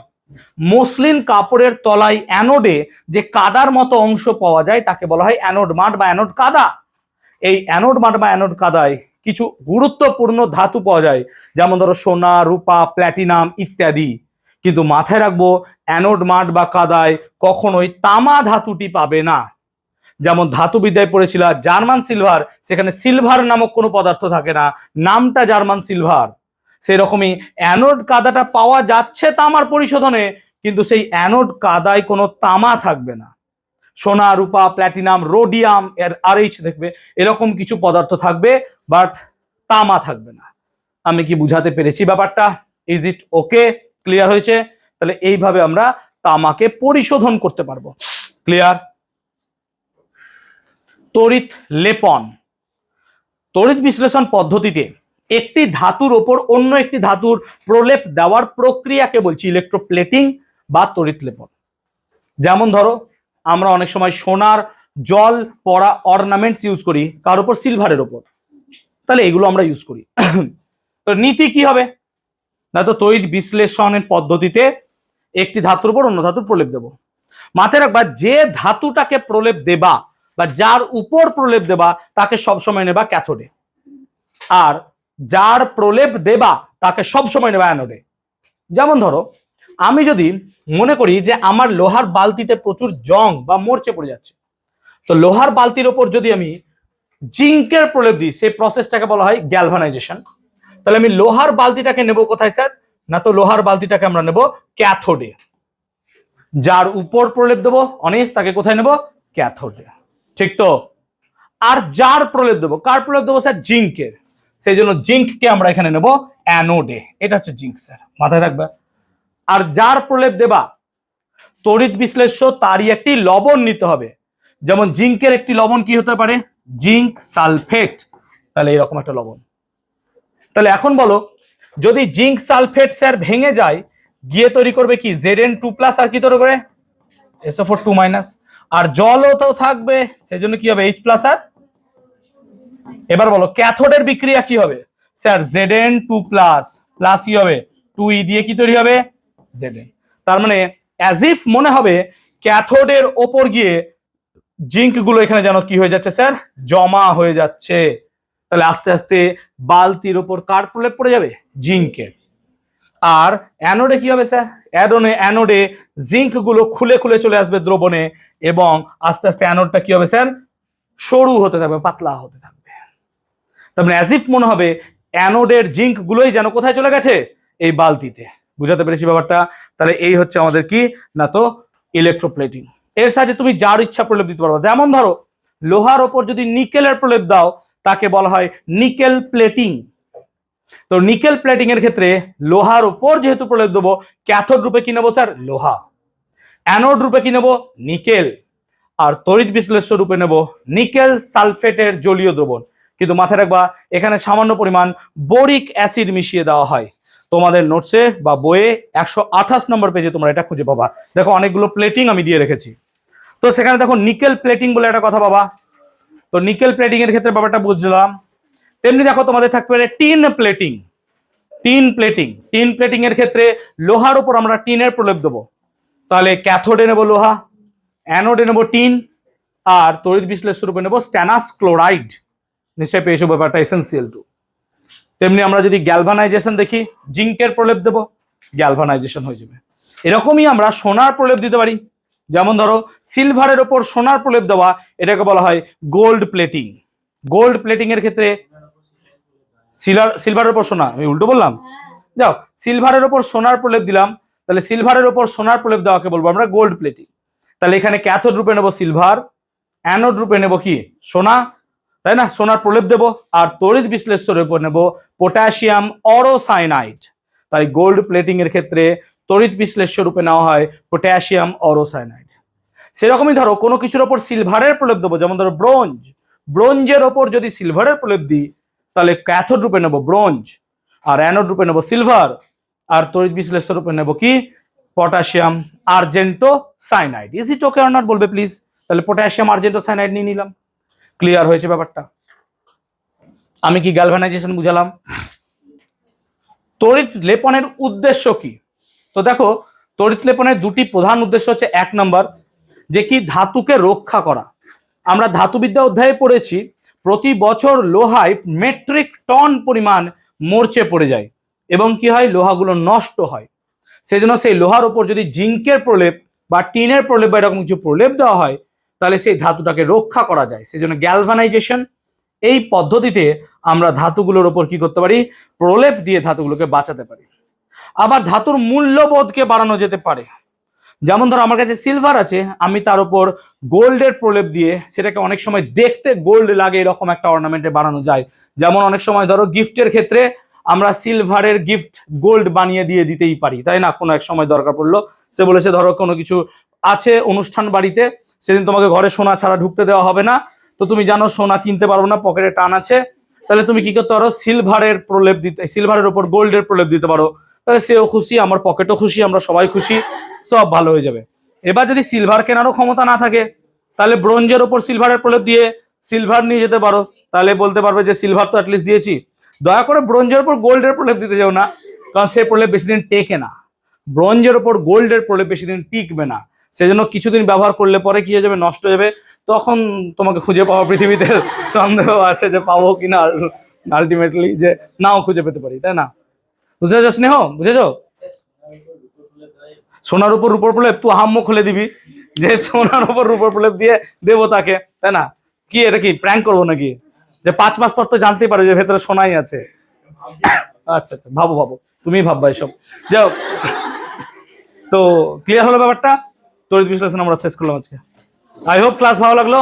মসলিন কাপড়ের তলায় অ্যানোডে যে কাদার মতো অংশ পাওয়া যায় তাকে বলা হয় অ্যানোড মাড বা অ্যানোড কাদা। এই অ্যানোড মাড বা অ্যানোড কাদায় কিছু গুরুত্বপূর্ণ ধাতু পাওয়া যায়, যেমন ধরো সোনা, রূপা, প্ল্যাটিনাম ইত্যাদি। কিন্তু মাথায় রাখবো অ্যানোড মাড বা কাদায় কখনোই তামা ধাতুটি পাবে না। যেমন ধাতুবিদ্যায় পড়েছিল জার্মান সিলভার, সেখানে সিলভার নামক কোনো পদার্থ থাকে না, নামটা জার্মান সিলভার। সেরকমই অ্যানোড কাদাটা পাওয়া যাচ্ছে তামার পরিশোধনে, কিন্তু সেই অ্যানোড কাদায় কোনো তামা থাকবে না। সোনা, রূপা, প্ল্যাটিনাম, রোডিয়াম এর RH দেখবে এরকম কিছু পদার্থ থাকবে, বাট তামা থাকবে না। আমি কি বুঝাতে পেরেছি ব্যাপারটা? Is it okay? ক্লিয়ার হয়েছে? তাহলে এইভাবে আমরা তামাকে পরিশোধন করতে পারবো। ক্লিয়ার? তড়িৎ লেপন। তড়িৎ বিশ্লেষণ পদ্ধতিতে একটি ধাতুর ওপর অন্য একটি ধাতুর প্রলেপ দেওয়ার প্রক্রিয়াকে বলছি ইলেকট্রোপ্লেটিং বা তড়িৎ লেপন। যেমন ধরো আমরা অনেক সময় সোনার জল পড়া অর্নামেন্টস ইউজ করি কার উপর? সিলভারের উপর। তাহলে এগুলো আমরা ইউজ করি। তো নীতি কি হবে? না তো তড়িৎ বিশ্লেষণের পদ্ধতিতে একটি ধাতুর উপর অন্য ধাতুর প্রলেপ দেব। মাথায় রাখবা যে ধাতুটাকে প্রলেপ দেবা বা যার উপর প্রলেপ দেবা তাকে সবসময় নেবা ক্যাথোডে, আর যার প্রলেপ দেবা তাকে সবসময় নেবা অ্যানোডে। যেমন ধরো আমি যদি মনে করি যে আমার লোহার বালতিতে প্রচুর জং বা মরচে পড়ে যাচ্ছে, তো লোহার বালতির ওপর যদি আমি জিঙ্কের প্রলেপ দিই সেই প্রসেসটাকে বলা হয় গ্যালভানাইজেশন। তাহলে আমি লোহার বালতিটাকে নেব কোথায় স্যার? না তো লোহার বালতিটাকে আমরা নেব ক্যাথোডে। যার উপর প্রলেপ দেবো অনেস তাকে কোথায় নেব? ক্যাথোডে। ঠিক তো? আর যার প্রলেপ দেবো, কার প্রলেপ দেবো স্যার? জিঙ্কের। সেই জন্য জিঙ্ককে আমরা এখানে নেব অ্যানোডে। এটা হচ্ছে জিঙ্ক স্যার, মাথায় রাখবে। আর যার প্রলেপ দেবা তড়িৎ বিশ্লেষ্য তারই একটি লবণ নিতে হবে। যেমন জিঙ্কের একটি লবণ কি হতে পারে? Zinc sulphate. তাহলে এরকম একটা লবণ। তাহলে এখন বলো যদি জিঙ্ক সালফেট স্যার ভেঙে যায় গিয়ে তৈরি করবে কি? Zn2+ আর কি তৈরি করে? SO4 2-। আর জলও তো থাকবে, সেজন্য কি হবে? H+ আর। এবার বলো ক্যাথোডের বিক্রিয়া কি হবে স্যার? Zn2+ প্লাস কি হবে? 2E দিয়ে কি তৈরি হবে? Zn। তার মানে অ্যাজ ইফ মনে হবে ক্যাথোডের ওপর গিয়ে জিঙ্ক গুলো এখানে যেন কি হয়ে যাচ্ছে স্যার? জমা হয়ে যাচ্ছে। তাহলে আস্তে আস্তে বালতির ওপর কার প্রলেপ পড়ে যাবে? জিঙ্কের। আর অ্যানোডে কি হবে স্যার? অ্যানোডে জিঙ্ক গুলো খুলে খুলে চলে আসবে দ্রবণে, এবং আস্তে আস্তে অ্যানোডটা কি হবে স্যার? সরু হতে থাকবে, পাতলা হতে থাকবে। তার মানে অ্যাজিফ মনে হবে অ্যানোডের জিঙ্ক গুলোই যেন কোথায় চলে গেছে? এই বালতিতে। বুঝাতে পেরেছি ব্যাপারটা? তাহলে এই হচ্ছে আমাদের কি না তো ইলেকট্রোপ্লেটিং। এর সাথে তুমি যার ইচ্ছা প্রলেপ দিতে পারো। যেমন ধরো লোহার ওপর যদি নিকেলের প্রলেপ দাও তাকে বলা হয় নিকেল প্লেটিং। তো নিকেল প্লেটিং এর ক্ষেত্রে লোহার উপর যেহেতু প্রলেপ দেবো, ক্যাথোড রূপে কি নেবো স্যার? লোহা। অ্যানোড রূপে কি নেবো? নিকেল। আর তড়িৎ বিশ্লেষ্য রূপে নেব নিকেল সালফেটের জলীয় দ্রবণ। কিন্তু মাথায় রাখবা এখানে সামান্য পরিমাণ বোরিক অ্যাসিড মিশিয়ে দেওয়া হয়। তোমাদের নোটসে বা বইয়ে 128 নম্বর পেজে তোমরা এটা খুঁজে পাবা। দেখো অনেকগুলো প্লেটিং আমি দিয়ে রেখেছি। তো সেখানে দেখো নিকেল প্লেটিং বলে একটা কথা পাবা। তো নিকেল প্লেটিং এর ক্ষেত্রে ব্যাপারটা বুঝলাম। তেমনি দেখো তোমাদের থাকতে পারে টিন প্লেটিং। টিন প্লেটিং এর ক্ষেত্রে লোহার উপর আমরা টিনের প্রলেপ দেবো। তাহলে ক্যাথোডে নেবো লোহা, অ্যানোডে নেবো টিন, আর তড়িৎ বিশ্লেষ্য রূপে নেবো স্ট্যানাস ক্লোরাইড। নিশ্চয়ই পেয়েছো ব্যাপারটা, এসেনসিয়াল টু। তেমনি আমরা যদি গ্যালভানাইজেশন দেখি, জিঙ্কের প্রলেপ দেবো, গ্যালভানাইজেশন হয়ে যাবে। এরকমই আমরা সোনার প্রলেপ দিতে পারি। যেমন ধরো সিলভারের ওপর সোনার প্রলেপ দেওয়া, এটাকে বলা হয় গোল্ড প্লেটিং। গোল্ড প্লেটিং এর ক্ষেত্রে সিলভারের ওপর সোনা, আমি উল্টো বললাম, যাও, সিলভারের ওপর সোনার প্রলেপ দিলাম, তাহলে সিলভারের ওপর সোনার প্রলেপ দেওয়াকে বলবো আমরা গোল্ড প্লেটিং। তাহলে এখানে ক্যাথোড রূপে নেবো সিলভার, অ্যানোড রূপে নেবো কি? সোনা, তাই না? সোনার প্রলেপ দেবো। আর তড়িৎ বিশ্লেষ্যের উপর নেবো পটাশিয়াম অরোসাইনাইড। তাই গোল্ড প্লেটিং এর ক্ষেত্রে তড়িৎ বিশ্লেষ্য রূপে নেওয়া হয় পটাশিয়াম অরোসাইনাইড। সেরকমই ধরো কোনো কিছুর ওপর সিলভারের প্রলেপ দেবো, যেমন ধরো ব্রোঞ্জ, ব্রোঞ্জের ওপর যদি সিলভারের প্রলেপ দিই তাহলে ক্যাথোড রূপে নেবো ব্রোঞ্জ, আর অ্যানোড রূপে নেবো সিলভার, আর তড়িৎ বিশ্লেষ্য রূপে নেবো কি? Potassium argento cyanide. Is it okay or not বলবে প্লিজ? তাহলে পটাশিয়াম আর্জেন্টো সাইনাইড নিয়ে নিলাম। ক্লিয়ার হয়েছে ব্যাপারটা? আমি কি গ্যালভানাইজেশন বুঝালাম? তড়িৎ লেপনের উদ্দেশ্য কি? তো দেখো তড়িৎ লেপনের দুটি প্রধান উদ্দেশ্য হচ্ছে, এক নম্বর যে কি ধাতুকে রক্ষা করা। আমরা ধাতুবিদ্যা অধ্যায়ে পড়েছি প্রতি বছর লোহায় মেট্রিক টন পরিমাণ মরচে পড়ে যায় এবং কি হয়? লোহাগুলো নষ্ট হয়। সেজন্য সেই লোহার উপর যদি জিঙ্কের প্রলেপ বা টিনের প্রলেপ বা এরকম কিছু প্রলেপ দেওয়া হয় তাহলে সেই ধাতুটাকে রক্ষা করা যায়। সেজন্য গ্যালভানাইজেশন এই পদ্ধতিতে আমরা ধাতুগুলোর ওপর কি করতে পারি? প্রলেপ দিয়ে ধাতুগুলোকে বাঁচাতে পারি। আবার ধাতুর মূল্যবোধকে বাড়ানো যেতে পারে। যেমন ধরো আমার কাছে সিলভার আছে, আমি তার উপর গোল্ডের প্রলেপ দিয়ে সেটাকে অনেক সময় দেখতে গোল্ড লাগে এরকম একটা অর্নামেন্টে বানানো যায়। যেমন অনেক সময় ধরো গিফটের ক্ষেত্রে আমরা সিলভারের গিফট গোল্ড বানিয়ে দিয়ে দিতেই পারি, তাই না? কোনো এক সময় দরকার পড়লো, সে বলেছে ধরো কোনো কিছু আছে অনুষ্ঠান বাড়িতে, সেদিন তোমাকে ঘরে সোনা ছাড়া ঢুকতে দেওয়া হবে না, তো তুমি জানো সোনা কিনতে পারবো না, পকেটে টান আছে, তাহলে তুমি কি করতে পারো? সিলভারের প্রলেপ দিতে, সিলভারের উপর গোল্ডের প্রলেপ দিতে পারো। তাহলে সেও খুশি, আমার পকেটও খুশি, আমরা সবাই খুশি, সব ভালো হয়ে যাবে। এবার যদি সিলভার কেনারও ক্ষমতা না থাকে তাহলে ব্রোঞ্জের ওপর সিলভারের প্রলেপ দিয়ে সিলভার নিয়ে যেতে পারো, তাহলে বলতে পারবে যে সিলভার তো অ্যাটলিস্ট দিয়েছি। দয়া করে ব্রোঞ্জের উপর গোল্ডের প্রলেপ দিতে যাও না, কারণ সেই প্রলেপ বেশি দিন টেকে না। ব্রোঞ্জের ওপর গোল্ডের প্রলেপ বেশি দিন টিকবে না, সেজন্য কিছুদিন ব্যবহার করলে পরে কি হয়ে যাবে? নষ্ট হয়ে যাবে। তখন তোমাকে খুঁজে পাওয়া পৃথিবীতে সন্দেহ আছে যে পাবো কিনা, আলটিমেটলি যে নাও খুঁজে পেতে পারি, তাই না? বুঝেছো স্নেহ? বুঝেছো? সোনার উপর রূপোর প্রলেপ তুই হাম্মু খুলে দিবি যে সোনার উপর রূপোর প্রলেপ দিয়ে দেবো তাকে, তাই না? কি এটা কি প্র্যাঙ্ক করবো নাকি? যে 5 মাস পর তো জানতেই পারো যে ভেতরে সোনাই আছে। আচ্ছা আচ্ছা, ভাবো ভাবো, তুমি ভাববা এসব। যাও, তো ক্লিয়ার হলো ব্যাপারটা? তড়িৎ বিশ্লেষণ আমরা শেষ করলাম আজকে। আই হোপ ক্লাস ভালো লাগলো।